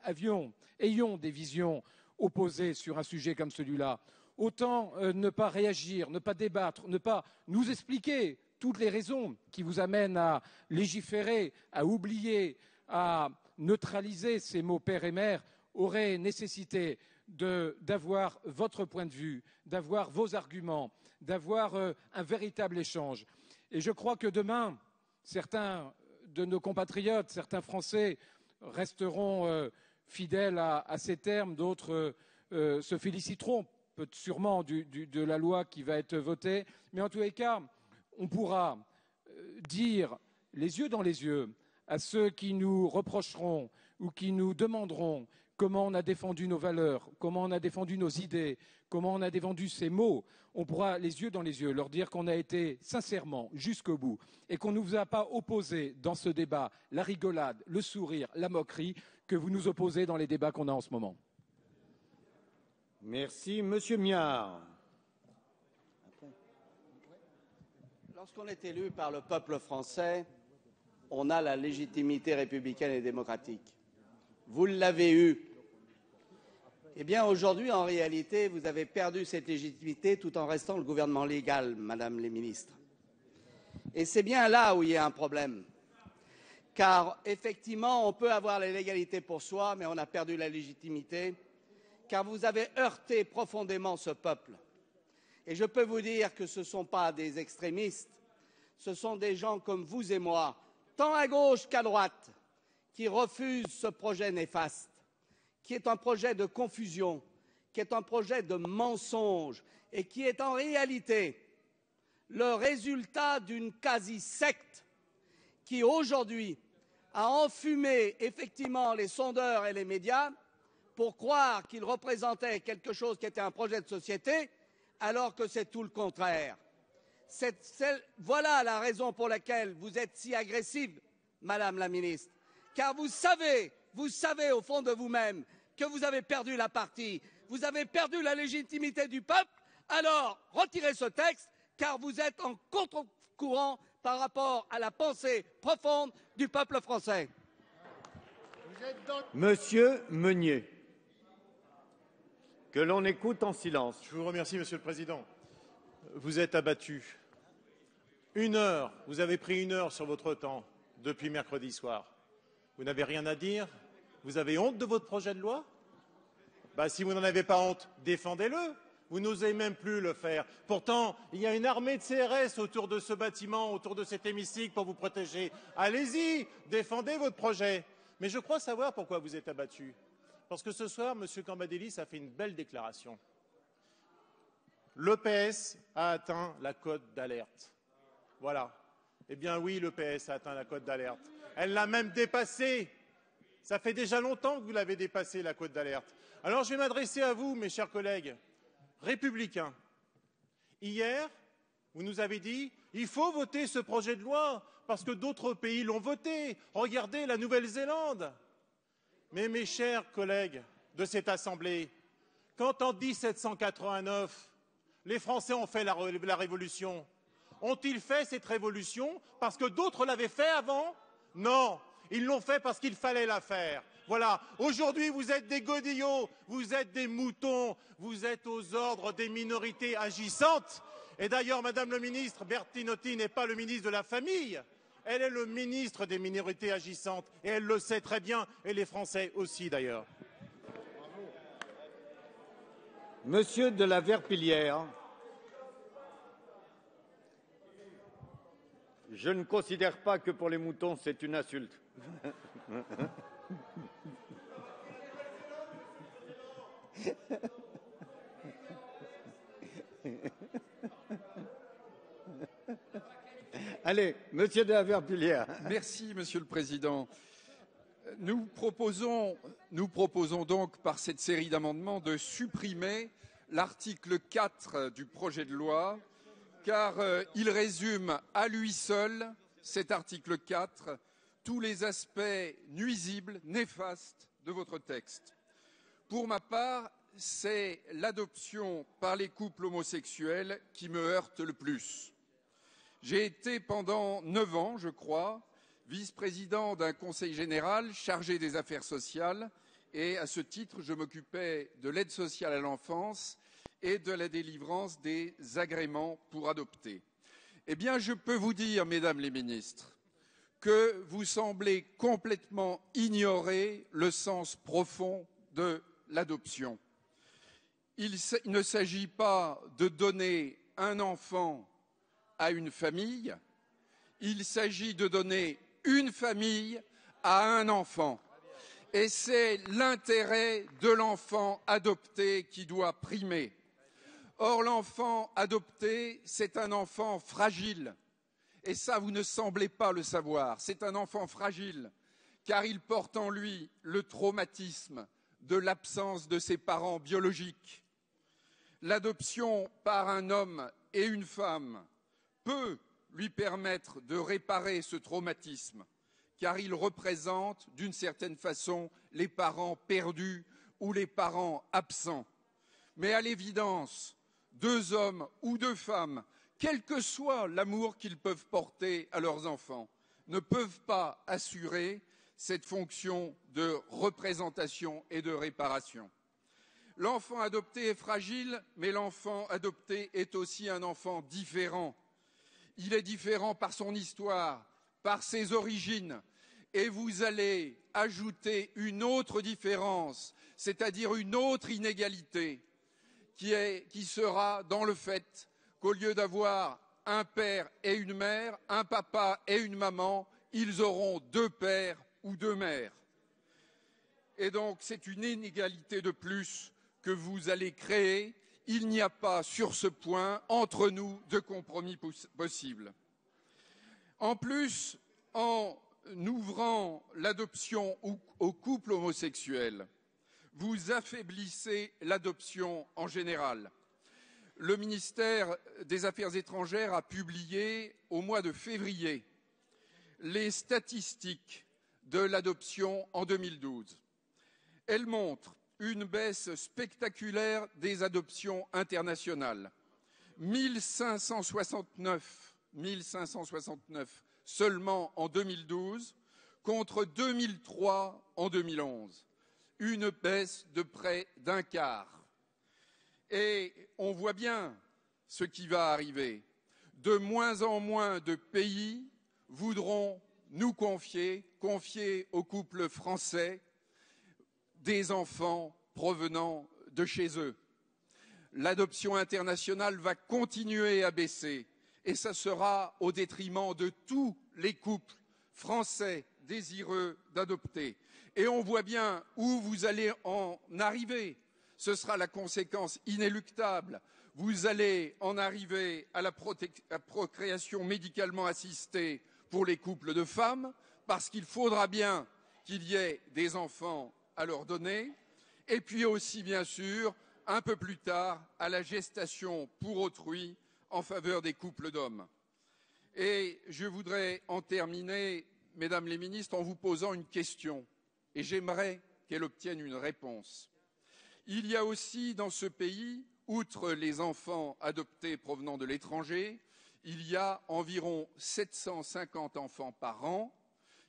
Speaker 8: ayons des visions opposées sur un sujet comme celui-là, autant ne pas réagir, ne pas débattre, ne pas nous expliquer toutes les raisons qui vous amènent à légiférer, à oublier, à neutraliser ces mots père et mère, aurait nécessité d'avoir votre point de vue, d'avoir vos arguments, d'avoir un véritable échange. Et je crois que demain, certains de nos compatriotes, certains Français resteront fidèles à ces termes, d'autres se féliciteront sûrement de la loi qui va être votée. Mais en tous les cas, on pourra dire les yeux dans les yeux à ceux qui nous reprocheront ou qui nous demanderont comment on a défendu nos valeurs, comment on a défendu nos idées, comment on a défendu ces mots. On pourra, les yeux dans les yeux, leur dire qu'on a été sincèrement jusqu'au bout et qu'on ne vous a pas opposé dans ce débat la rigolade, le sourire, la moquerie que vous nous opposez dans les débats qu'on a en ce moment.
Speaker 1: Merci. Monsieur Miard.
Speaker 9: Lorsqu'on est élu par le peuple français, on a la légitimité républicaine et démocratique. Vous l'avez eue. Eh bien, aujourd'hui, en réalité, vous avez perdu cette légitimité tout en restant le gouvernement légal, Madame les ministres. Et c'est bien là où il y a un problème. Car, effectivement, on peut avoir la légalité pour soi, mais on a perdu la légitimité, car vous avez heurté profondément ce peuple. Et je peux vous dire que ce ne sont pas des extrémistes, ce sont des gens comme vous et moi, tant à gauche qu'à droite, qui refusent ce projet néfaste, qui est un projet de confusion, qui est un projet de mensonge et qui est en réalité le résultat d'une quasi-secte qui, aujourd'hui, a enfumé effectivement les sondeurs et les médias pour croire qu'ils représentaient quelque chose qui était un projet de société, alors que c'est tout le contraire. Voilà la raison pour laquelle vous êtes si agressive, Madame la Ministre, car vous savez au fond de vous-même que vous avez perdu la partie, vous avez perdu la légitimité du peuple, alors retirez ce texte, car vous êtes en contre-courant par rapport à la pensée profonde du peuple français.
Speaker 1: Monsieur Meunier, que l'on écoute en silence.
Speaker 10: Je vous remercie, Monsieur le Président. Vous êtes abattu. 1 heure, vous avez pris 1 heure sur votre temps depuis mercredi soir. Vous n'avez rien à dire? Vous avez honte de votre projet de loi? Si vous n'en avez pas honte, défendez-le. Vous n'osez même plus le faire. Pourtant, il y a une armée de CRS autour de ce bâtiment, autour de cet hémicycle pour vous protéger. Allez-y, défendez votre projet. Mais je crois savoir pourquoi vous êtes abattu. Parce que ce soir, M. Cambadélis a fait une belle déclaration. Le PS a atteint la cote d'alerte. Voilà. Eh bien oui, le PS a atteint la cote d'alerte. Elle l'a même dépassée. Ça fait déjà longtemps que vous l'avez dépassée, la cote d'alerte. Alors je vais m'adresser à vous, mes chers collègues républicains. Hier, vous nous avez dit il faut voter ce projet de loi parce que d'autres pays l'ont voté. Regardez la Nouvelle-Zélande. Mais mes chers collègues de cette Assemblée, quand en 1789, les Français ont fait la Révolution, ont-ils fait cette révolution parce que d'autres l'avaient fait avant? Non, ils l'ont fait parce qu'il fallait la faire. Voilà, aujourd'hui vous êtes des godillots, vous êtes des moutons, vous êtes aux ordres des minorités agissantes. Et d'ailleurs, Madame le ministre, Bertinotti n'est pas le ministre de la Famille, Elle est le ministre des minorités agissantes et elle le sait très bien, et les Français aussi d'ailleurs.
Speaker 1: Monsieur de la Verpillière, je ne considère pas que pour les moutons c'est une insulte. Allez, monsieur de la Verpillière.
Speaker 11: Merci, Monsieur le Président. Nous proposons donc, par cette série d'amendements, de supprimer l'article 4 du projet de loi, car il résume à lui seul, cet article 4, tous les aspects nuisibles, néfastes de votre texte. Pour ma part, c'est l'adoption par les couples homosexuels qui me heurte le plus. J'ai été pendant 9 ans, je crois, vice-président d'un conseil général chargé des affaires sociales et à ce titre, je m'occupais de l'aide sociale à l'enfance et de la délivrance des agréments pour adopter. Eh bien, je peux vous dire, mesdames les ministres, que vous semblez complètement ignorer le sens profond de l'adoption. Il ne s'agit pas de donner un enfant à une famille, il s'agit de donner une famille à un enfant. Et c'est l'intérêt de l'enfant adopté qui doit primer. Or, l'enfant adopté, c'est un enfant fragile. Et ça, vous ne semblez pas le savoir. C'est un enfant fragile, car il porte en lui le traumatisme de l'absence de ses parents biologiques. L'adoption par un homme et une femme peut lui permettre de réparer ce traumatisme, car il représente, d'une certaine façon, les parents perdus ou les parents absents. Mais à l'évidence, 2 hommes ou 2 femmes, quel que soit l'amour qu'ils peuvent porter à leurs enfants, ne peuvent pas assurer cette fonction de représentation et de réparation. L'enfant adopté est fragile, mais l'enfant adopté est aussi un enfant différent. Il est différent par son histoire, par ses origines, et vous allez ajouter une autre différence, c'est-à-dire une autre inégalité, qui sera dans le fait qu'au lieu d'avoir un père et une mère, un papa et une maman, ils auront 2 pères ou 2 mères. Et donc c'est une inégalité de plus que vous allez créer. Il n'y a pas sur ce point entre nous de compromis possible. En plus, en ouvrant l'adoption aux couples homosexuels, vous affaiblissez l'adoption en général. Le ministère des Affaires étrangères a publié au mois de février les statistiques de l'adoption en 2012. Elles montrent une baisse spectaculaire des adoptions internationales. 1569 seulement en 2012 contre 2003 en 2011. Une baisse de près d'un quart. Et on voit bien ce qui va arriver. De moins en moins de pays voudront nous confier aux couples français des enfants provenant de chez eux. L'adoption internationale va continuer à baisser et ça sera au détriment de tous les couples français désireux d'adopter. Et on voit bien où vous allez en arriver. Ce sera la conséquence inéluctable. Vous allez en arriver à la procréation médicalement assistée pour les couples de femmes, parce qu'il faudra bien qu'il y ait des enfants à leur donner, et puis aussi, bien sûr, un peu plus tard, à la gestation pour autrui en faveur des couples d'hommes. Et je voudrais en terminer, mesdames les ministres, en vous posant une question, et j'aimerais qu'elle obtienne une réponse. Il y a aussi dans ce pays, outre les enfants adoptés provenant de l'étranger, il y a environ 750 enfants par an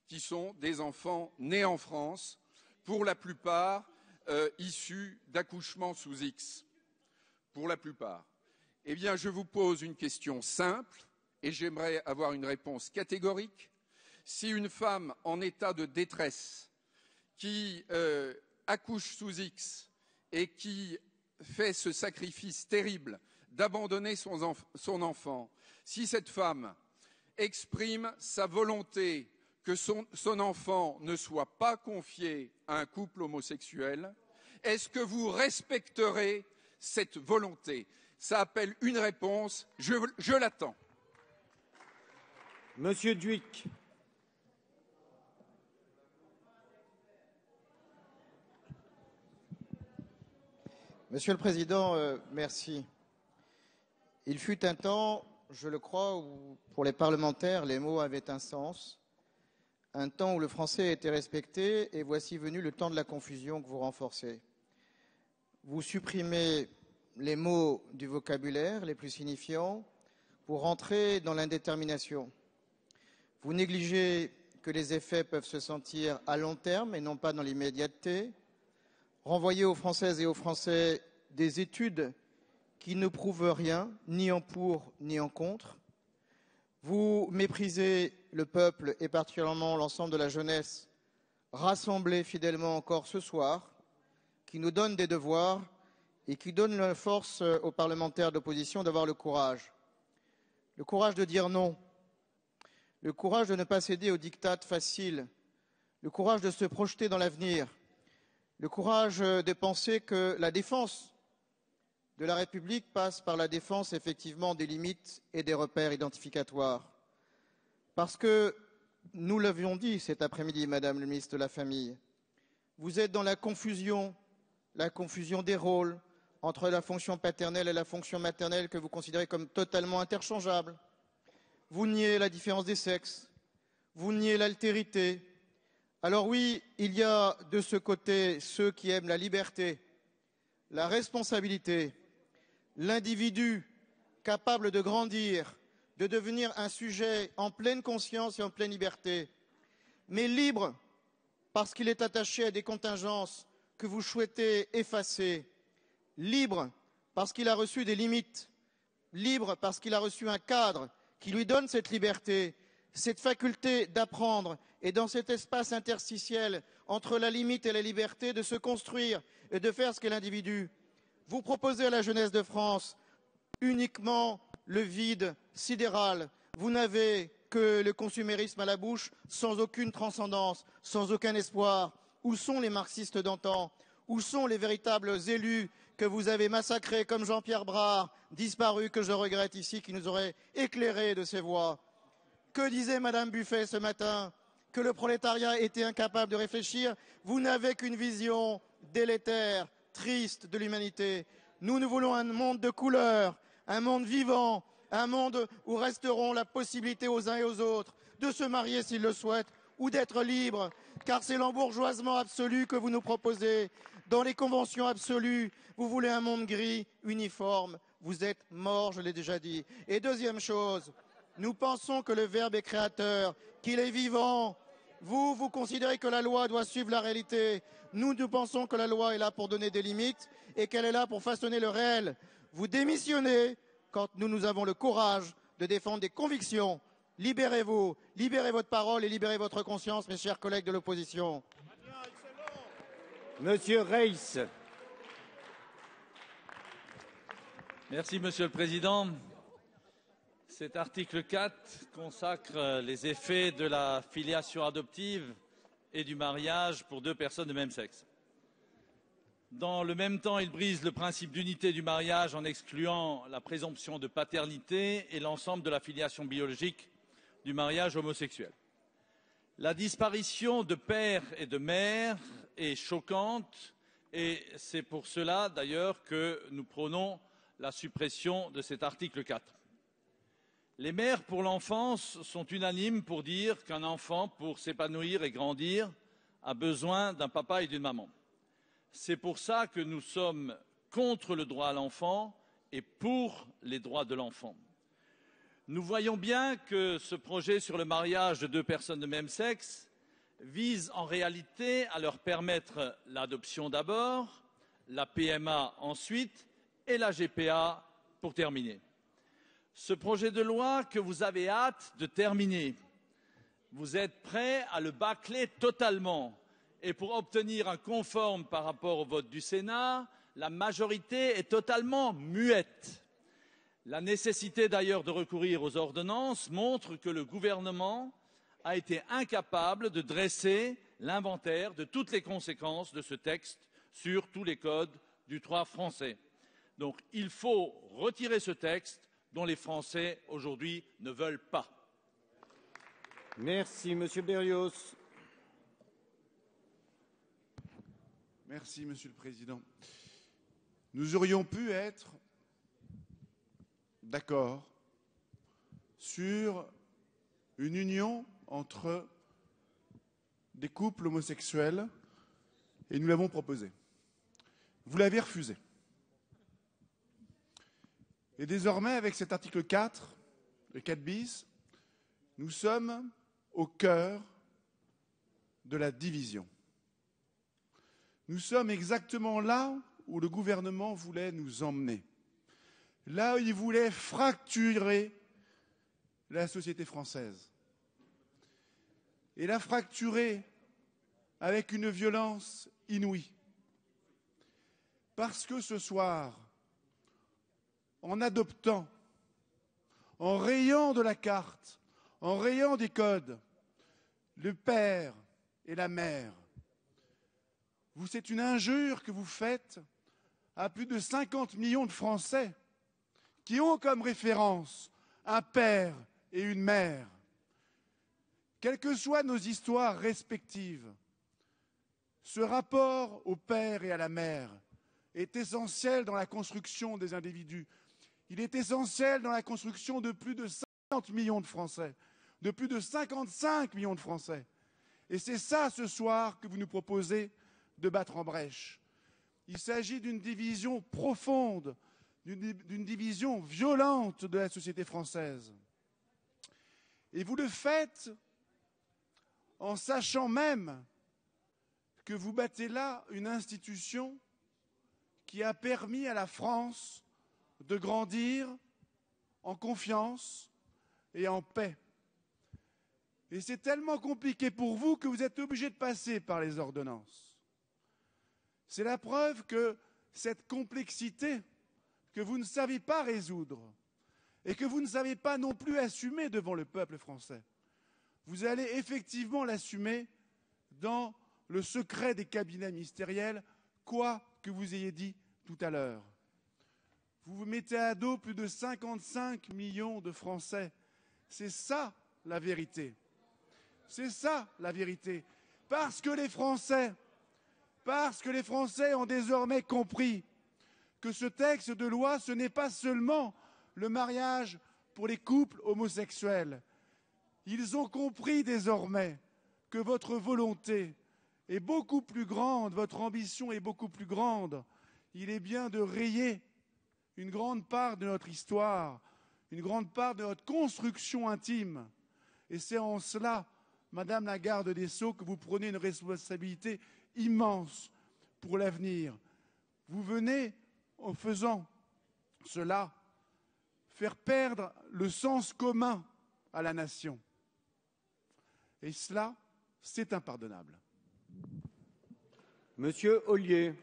Speaker 11: qui sont des enfants nés en France, pour la plupart issus d'accouchements sous X. Pour la plupart. Eh bien, je vous pose une question simple et j'aimerais avoir une réponse catégorique. Si une femme en état de détresse qui accouche sous X et qui fait ce sacrifice terrible d'abandonner son enfant, si cette femme exprime sa volonté que son enfant ne soit pas confié à un couple homosexuel, est-ce que vous respecterez cette volonté? Ça appelle une réponse, je l'attends.
Speaker 1: Monsieur Dhuicq.
Speaker 12: Monsieur le Président, merci. Il fut un temps, je le crois, où pour les parlementaires, les mots avaient un sens. Un temps où le français était respecté, et voici venu le temps de la confusion que vous renforcez. Vous supprimez les mots du vocabulaire les plus signifiants pour rentrer dans l'indétermination. Vous négligez que les effets peuvent se sentir à long terme et non pas dans l'immédiateté. Renvoyer aux Françaises et aux Français des études qui ne prouvent rien, ni en pour ni en contre. Vous méprisez le peuple et particulièrement l'ensemble de la jeunesse, rassemblée fidèlement encore ce soir, qui nous donne des devoirs et qui donne la force aux parlementaires d'opposition d'avoir le courage de dire non, le courage de ne pas céder aux diktats faciles, le courage de se projeter dans l'avenir, le courage de penser que la défense de la République passe par la défense effectivement des limites et des repères identificatoires. Parce que, nous l'avions dit cet après-midi, Madame le ministre de la Famille, vous êtes dans la confusion des rôles entre la fonction paternelle et la fonction maternelle que vous considérez comme totalement interchangeables. Vous niez la différence des sexes, vous niez l'altérité. Alors oui, il y a de ce côté ceux qui aiment la liberté, la responsabilité, l'individu capable de grandir, de devenir un sujet en pleine conscience et en pleine liberté, mais libre parce qu'il est attaché à des contingences que vous souhaitez effacer, libre parce qu'il a reçu des limites, libre parce qu'il a reçu un cadre qui lui donne cette liberté, cette faculté d'apprendre et dans cet espace interstitiel entre la limite et la liberté de se construire et de faire ce qu'est l'individu. Vous proposez à la jeunesse de France uniquement le vide sidéral. Vous n'avez que le consumérisme à la bouche, sans aucune transcendance, sans aucun espoir. Où sont les marxistes d'antan? Où sont les véritables élus que vous avez massacrés comme Jean-Pierre Brard, disparu, que je regrette ici, qui nous aurait éclairé de ses voix? Que disait Madame Buffet ce matin? Que le prolétariat était incapable de réfléchir. Vous n'avez qu'une vision délétère, triste de l'humanité. Nous voulons un monde de couleurs, un monde vivant, un monde où resteront la possibilité aux uns et aux autres de se marier s'ils le souhaitent ou d'être libres, car c'est l'embourgeoisement absolu que vous nous proposez. Dans les conventions absolues, vous voulez un monde gris, uniforme. Vous êtes morts, je l'ai déjà dit. Et deuxième chose, nous pensons que le Verbe est créateur, qu'il est vivant. Vous considérez que la loi doit suivre la réalité. Nous pensons que la loi est là pour donner des limites et qu'elle est là pour façonner le réel. Vous démissionnez quand nous avons le courage de défendre des convictions. Libérez-vous, libérez votre parole et libérez votre conscience, mes chers collègues de l'opposition.
Speaker 1: Monsieur Reiss.
Speaker 13: Merci, Monsieur le Président. Cet article 4 consacre les effets de la filiation adoptive et du mariage pour deux personnes de même sexe. Dans le même temps, il brise le principe d'unité du mariage en excluant la présomption de paternité et l'ensemble de la filiation biologique du mariage homosexuel. La disparition de père et de mère est choquante et c'est pour cela d'ailleurs que nous prônons la suppression de cet article 4. Les mères pour l'enfance sont unanimes pour dire qu'un enfant, pour s'épanouir et grandir, a besoin d'un papa et d'une maman. C'est pour ça que nous sommes contre le droit à l'enfant et pour les droits de l'enfant. Nous voyons bien que ce projet sur le mariage de deux personnes de même sexe vise en réalité à leur permettre l'adoption d'abord, la PMA ensuite et la GPA pour terminer. Ce projet de loi que vous avez hâte de terminer vous êtes prêts à le bâcler totalement. Et pour obtenir un conforme par rapport au vote du Sénat, la majorité est totalement muette. La nécessité d'ailleurs de recourir aux ordonnances montre que le gouvernement a été incapable de dresser l'inventaire de toutes les conséquences de ce texte sur tous les codes du droit français. Donc il faut retirer ce texte dont les Français aujourd'hui ne veulent pas.
Speaker 1: Merci, Monsieur Berrios.
Speaker 14: Merci, Monsieur le Président. Nous aurions pu être d'accord sur une union entre des couples homosexuels et nous l'avons proposé. Vous l'avez refusé. Et désormais, avec cet article 4, le 4 bis, nous sommes au cœur de la division. Nous sommes exactement là où le gouvernement voulait nous emmener. Là où il voulait fracturer la société française. Et la fracturer avec une violence inouïe. Parce que ce soir, en adoptant, en rayant de la carte, en rayant des codes, le père et la mère, c'est une injure que vous faites à plus de 50 millions de Français qui ont comme référence un père et une mère. Quelles que soient nos histoires respectives, ce rapport au père et à la mère est essentiel dans la construction des individus. Il est essentiel dans la construction de plus de 50 millions de Français, de plus de 55 millions de Français. Et c'est ça, ce soir, que vous nous proposez de battre en brèche. Il s'agit d'une division profonde, d'une division violente de la société française. Et vous le faites en sachant même que vous battez là une institution qui a permis à la France de grandir en confiance et en paix. Et c'est tellement compliqué pour vous que vous êtes obligé de passer par les ordonnances. C'est la preuve que cette complexité que vous ne savez pas résoudre et que vous ne savez pas non plus assumer devant le peuple français, vous allez effectivement l'assumer dans le secret des cabinets ministériels, quoi que vous ayez dit tout à l'heure. Vous vous mettez à dos plus de 55 millions de Français. C'est ça la vérité. C'est ça la vérité. Parce que les Français ont désormais compris que ce texte de loi, ce n'est pas seulement le mariage pour les couples homosexuels. Ils ont compris désormais que votre volonté est beaucoup plus grande, votre ambition est beaucoup plus grande. Il est bien de rayer une grande part de notre histoire, une grande part de notre construction intime. Et c'est en cela, Madame la garde des Sceaux, que vous prenez une responsabilité immense pour l'avenir. Vous venez, en faisant cela, faire perdre le sens commun à la nation. Et cela, c'est impardonnable.
Speaker 1: Monsieur Ollier.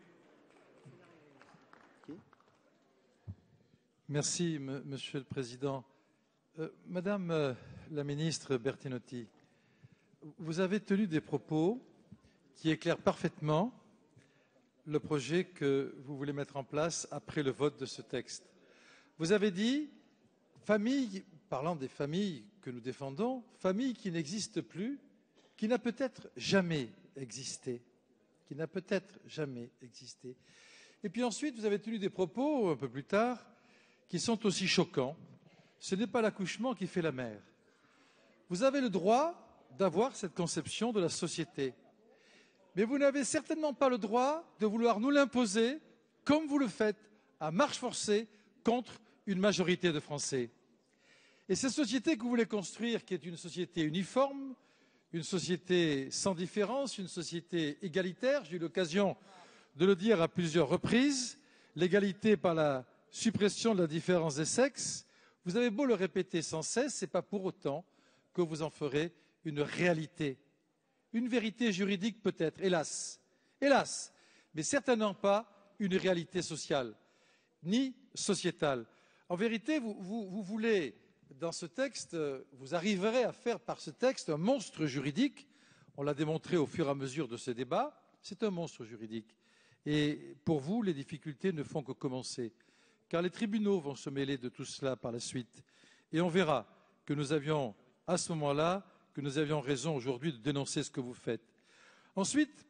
Speaker 15: Merci, Monsieur le Président. Madame la ministre Bertinotti, vous avez tenu des propos qui éclairent parfaitement le projet que vous voulez mettre en place après le vote de ce texte. Vous avez dit, famille, parlant des familles que nous défendons, famille qui n'existe plus, qui n'a peut-être jamais existé, Et puis ensuite, vous avez tenu des propos, un peu plus tard, qui sont aussi choquants. Ce n'est pas l'accouchement qui fait la mère. Vous avez le droit d'avoir cette conception de la société. Mais vous n'avez certainement pas le droit de vouloir nous l'imposer, comme vous le faites, à marche forcée, contre une majorité de Français. Et cette société que vous voulez construire, qui est une société uniforme, une société sans différence, une société égalitaire, j'ai eu l'occasion de le dire à plusieurs reprises, l'égalité par la suppression de la différence des sexes, vous avez beau le répéter sans cesse, ce n'est pas pour autant que vous en ferez une réalité, une vérité juridique peut-être, hélas, mais certainement pas une réalité sociale, ni sociétale. En vérité, vous voulez, dans ce texte, vous arriverez à faire par ce texte un monstre juridique. On l'a démontré au fur et à mesure de ce débat, c'est un monstre juridique. Et pour vous, les difficultés ne font que commencer, car les tribunaux vont se mêler de tout cela par la suite. Et on verra que nous avions, à ce moment-là, que nous avions raison aujourd'hui de dénoncer ce que vous faites. Ensuite,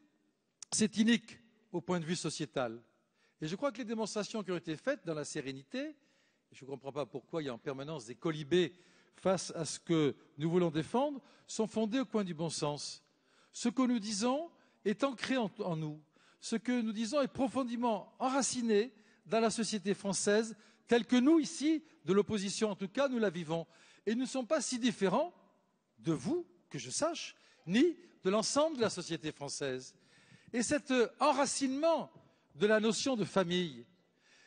Speaker 15: c'est inique au point de vue sociétal. Et je crois que les démonstrations qui ont été faites dans la sérénité, je ne comprends pas pourquoi il y a en permanence des colibés face à ce que nous voulons défendre, sont fondées au coin du bon sens. Ce que nous disons est ancré en nous. Ce que nous disons est profondément enraciné dans la société française, telle que nous, ici, de l'opposition en tout cas, nous la vivons. Et nous ne sommes pas si différents de vous, que je sache, ni de l'ensemble de la société française. Et cet enracinement de la notion de famille,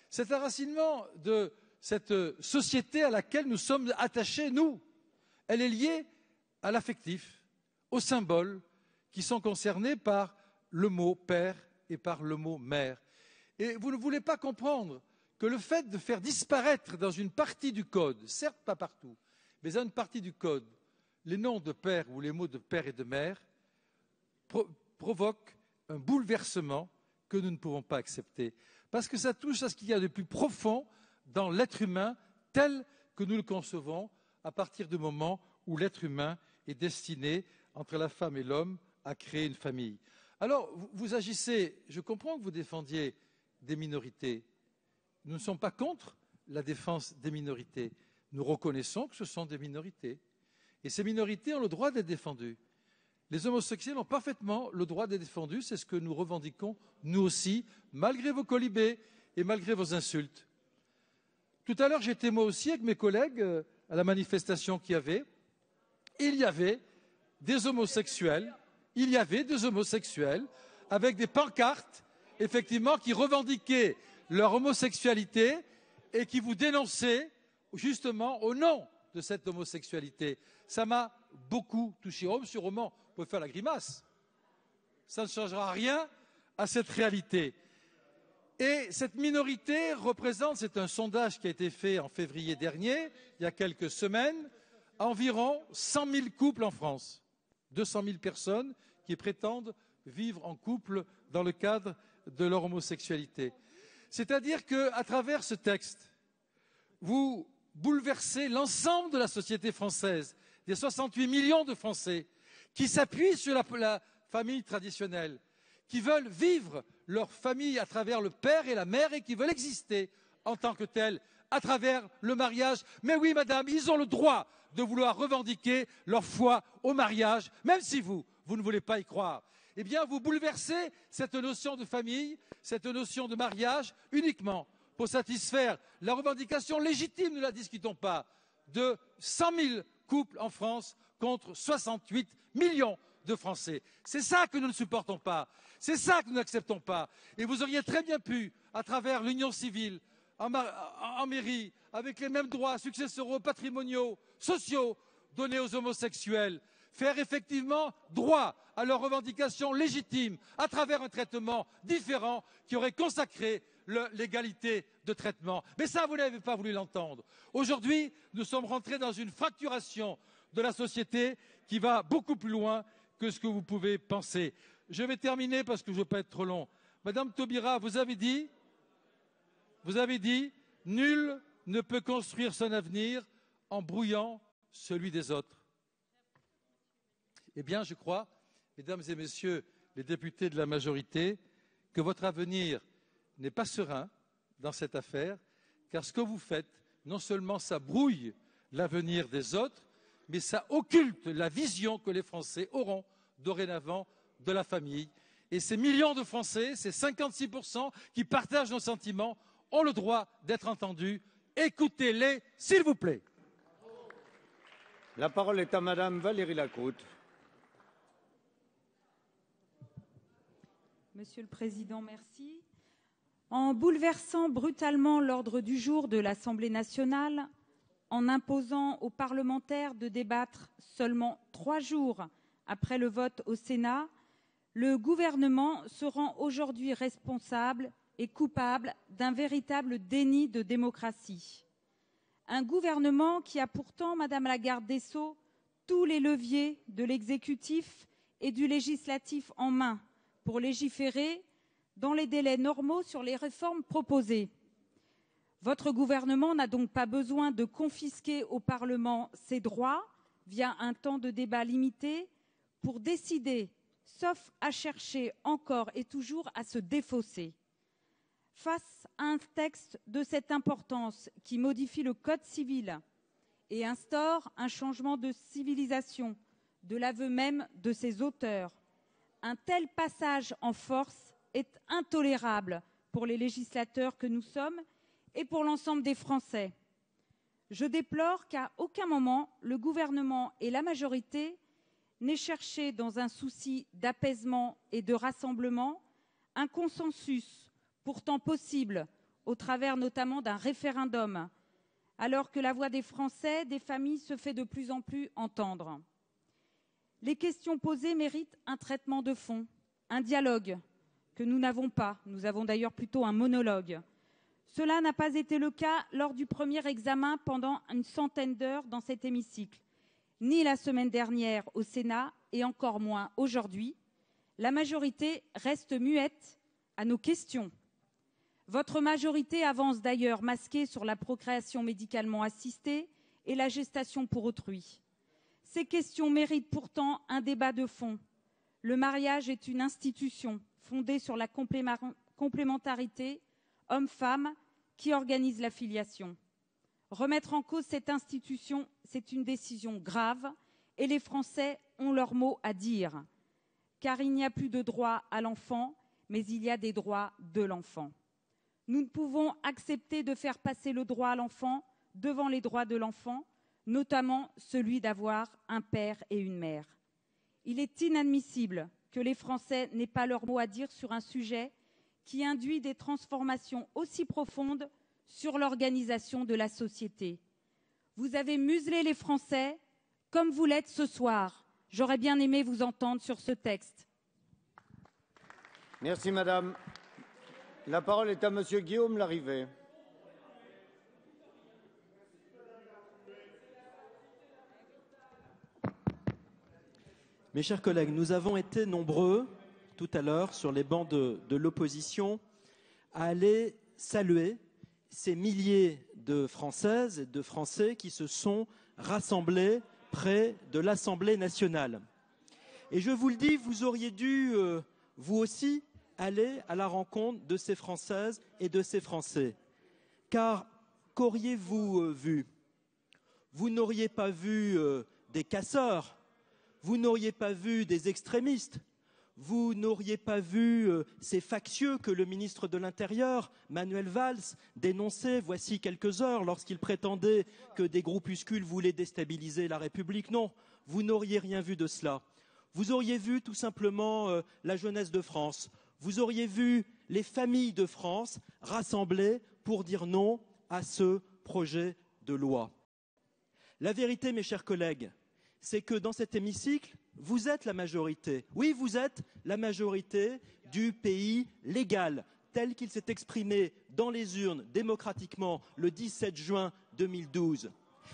Speaker 15: cet enracinement de cette société à laquelle nous sommes attachés, nous, elle est liée à l'affectif, aux symboles qui sont concernés par le mot père et par le mot mère. Et vous ne voulez pas comprendre que le fait de faire disparaître dans une partie du code, certes pas partout, mais dans une partie du code, les noms de père ou les mots de père et de mère provoque un bouleversement que nous ne pouvons pas accepter. Parce que ça touche à ce qu'il y a de plus profond dans l'être humain tel que nous le concevons à partir du moment où l'être humain est destiné, entre la femme et l'homme, à créer une famille. Alors, vous agissez, je comprends que vous défendiez des minorités. Nous ne sommes pas contre la défense des minorités. Nous reconnaissons que ce sont des minorités. Et ces minorités ont le droit d'être défendues. Les homosexuels ont parfaitement le droit d'être défendus. C'est ce que nous revendiquons, nous aussi, malgré vos colibés et malgré vos insultes. Tout à l'heure, j'étais moi aussi avec mes collègues à la manifestation qu'il y avait. Il y avait des homosexuels. Il y avait des homosexuels avec des pancartes, effectivement, qui revendiquaient leur homosexualité et qui vous dénonçaient justement au nom de cette homosexualité. Ça m'a beaucoup touché. Oh, monsieur Roman, vous pouvez faire la grimace. Ça ne changera rien à cette réalité. Et cette minorité représente, c'est un sondage qui a été fait en février dernier, il y a quelques semaines, environ 100 000 couples en France. 200 000 personnes qui prétendent vivre en couple dans le cadre de leur homosexualité. C'est-à-dire qu'à travers ce texte, vous bouleversez l'ensemble de la société française, des 68 millions de Français qui s'appuient sur la famille traditionnelle, qui veulent vivre leur famille à travers le père et la mère et qui veulent exister en tant que tels à travers le mariage. Mais oui, madame, ils ont le droit de vouloir revendiquer leur foi au mariage, même si vous ne voulez pas y croire. Eh bien, vous bouleversez cette notion de famille, cette notion de mariage, uniquement pour satisfaire la revendication légitime, ne la discutons pas, de 100 000 couples en France contre 68 millions de Français. C'est ça que nous ne supportons pas, c'est ça que nous n'acceptons pas. Et vous auriez très bien pu, à travers l'union civile, en mairie, avec les mêmes droits successoraux, patrimoniaux, sociaux, donnés aux homosexuels, faire effectivement droit à leurs revendications légitimes à travers un traitement différent qui aurait consacré l'égalité de traitement. Mais ça, vous n'avez pas voulu l'entendre. Aujourd'hui, nous sommes rentrés dans une fracturation de la société qui va beaucoup plus loin que ce que vous pouvez penser. Je vais terminer parce que je ne veux pas être trop long. Madame Taubira, vous avez dit, nul ne peut construire son avenir en brouillant celui des autres. Eh bien, je crois, mesdames et messieurs les députés de la majorité, que votre avenir n'est pas serein dans cette affaire, car ce que vous faites, non seulement ça brouille l'avenir des autres, mais ça occulte la vision que les Français auront dorénavant de la famille. Et ces millions de Français, ces 56% qui partagent nos sentiments, ont le droit d'être entendus. Écoutez-les, s'il vous plaît.
Speaker 1: La parole est à Madame Valérie Lacroute.
Speaker 16: Monsieur le Président, merci. En bouleversant brutalement l'ordre du jour de l'Assemblée nationale, en imposant aux parlementaires de débattre seulement 3 jours après le vote au Sénat, le gouvernement se rend aujourd'hui responsable et coupable d'un véritable déni de démocratie. Un gouvernement qui a pourtant, Madame la garde des Sceaux, tous les leviers de l'exécutif et du législatif en main pour légiférer dans les délais normaux sur les réformes proposées. Votre gouvernement n'a donc pas besoin de confisquer au Parlement ses droits via un temps de débat limité pour décider, sauf à chercher encore et toujours à se défausser. Face à un texte de cette importance qui modifie le Code civil et instaure un changement de civilisation, de l'aveu même de ses auteurs, un tel passage en force est intolérable pour les législateurs que nous sommes et pour l'ensemble des Français. Je déplore qu'à aucun moment le gouvernement et la majorité n'aient cherché, dans un souci d'apaisement et de rassemblement, un consensus pourtant possible au travers notamment d'un référendum, alors que la voix des Français, des familles, se fait de plus en plus entendre. Les questions posées méritent un traitement de fond, un dialogue que nous n'avons pas. Nous avons d'ailleurs plutôt un monologue. Cela n'a pas été le cas lors du premier examen pendant une centaine d'heures dans cet hémicycle, ni la semaine dernière au Sénat et encore moins aujourd'hui. La majorité reste muette à nos questions. Votre majorité avance d'ailleurs masquée sur la procréation médicalement assistée et la gestation pour autrui. Ces questions méritent pourtant un débat de fond. Le mariage est une institution fondée sur la complémentarité homme-femme qui organise la filiation. Remettre en cause cette institution, c'est une décision grave et les Français ont leur mot à dire. Car il n'y a plus de droit à l'enfant, mais il y a des droits de l'enfant. Nous ne pouvons accepter de faire passer le droit à l'enfant devant les droits de l'enfant, notamment celui d'avoir un père et une mère. Il est inadmissible que les Français n'aient pas leur mot à dire sur un sujet qui induit des transformations aussi profondes sur l'organisation de la société. Vous avez muselé les Français comme vous l'êtes ce soir. J'aurais bien aimé vous entendre sur ce texte.
Speaker 1: Merci, Madame. La parole est à Monsieur Guillaume Larrivé.
Speaker 17: Mes chers collègues, nous avons été nombreux tout à l'heure sur les bancs de l'opposition à aller saluer ces milliers de Françaises et de Français qui se sont rassemblés près de l'Assemblée nationale. Et je vous le dis, vous auriez dû, vous aussi, aller à la rencontre de ces Françaises et de ces Français. Car qu'auriez-vous vu? Vous n'auriez pas vu des casseurs, vous n'auriez pas vu des extrémistes, vous n'auriez pas vu ces factieux que le ministre de l'Intérieur, Manuel Valls, dénonçait voici quelques heures lorsqu'il prétendait que des groupuscules voulaient déstabiliser la République. Non, vous n'auriez rien vu de cela. Vous auriez vu tout simplement la jeunesse de France. Vous auriez vu les familles de France rassemblées pour dire non à ce projet de loi. La vérité, mes chers collègues, c'est que dans cet hémicycle, vous êtes la majorité. Oui, vous êtes la majorité du pays légal, tel qu'il s'est exprimé dans les urnes démocratiquement le 17 juin 2012.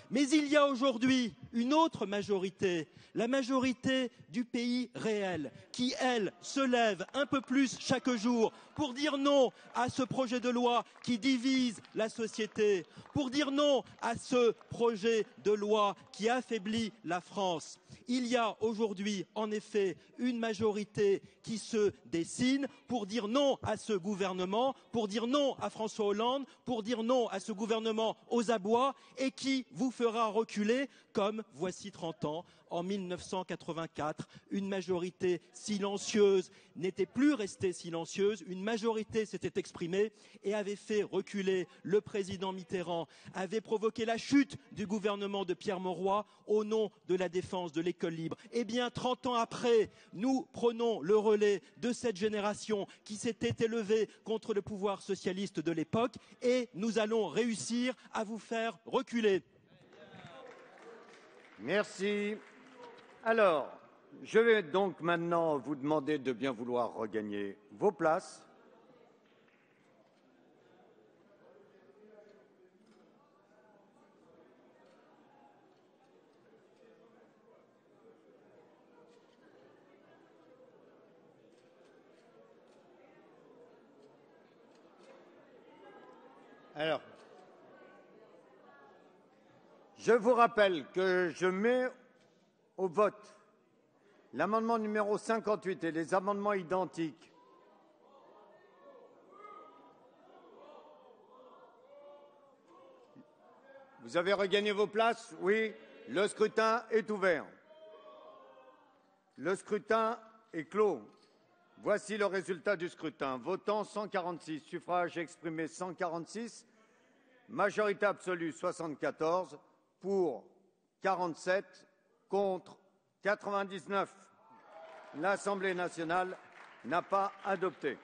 Speaker 17: Mais il y a aujourd'hui une autre majorité, la majorité du pays réel, qui, elle, se lève un peu plus chaque jour pour dire non à ce projet de loi qui divise la société, pour dire non à ce projet de loi qui affaiblit la France. Il y a aujourd'hui, en effet, une majorité qui se dessine pour dire non à ce gouvernement, pour dire non à François Hollande, pour dire non à ce gouvernement aux abois et qui vous fera reculer comme, voici 30 ans, en 1984, une majorité silencieuse n'était plus restée silencieuse, une majorité s'était exprimée et avait fait reculer le président Mitterrand, avait provoqué la chute du gouvernement de Pierre Mauroy au nom de la défense de l'école libre. Eh bien, 30 ans après, nous prenons le relais de cette génération qui s'était élevée contre le pouvoir socialiste de l'époque et nous allons réussir à vous faire reculer.
Speaker 1: Merci. Alors, je vais donc maintenant vous demander de bien vouloir regagner vos places. Alors, je vous rappelle que je mets au vote l'amendement numéro 58 et les amendements identiques. Vous avez regagné vos places? Oui. Le scrutin est ouvert. Le scrutin est clos. Voici le résultat du scrutin. Votant 146, suffrages exprimés 146, majorité absolue 74, pour 47, contre 99. L'Assemblée nationale n'a pas adopté.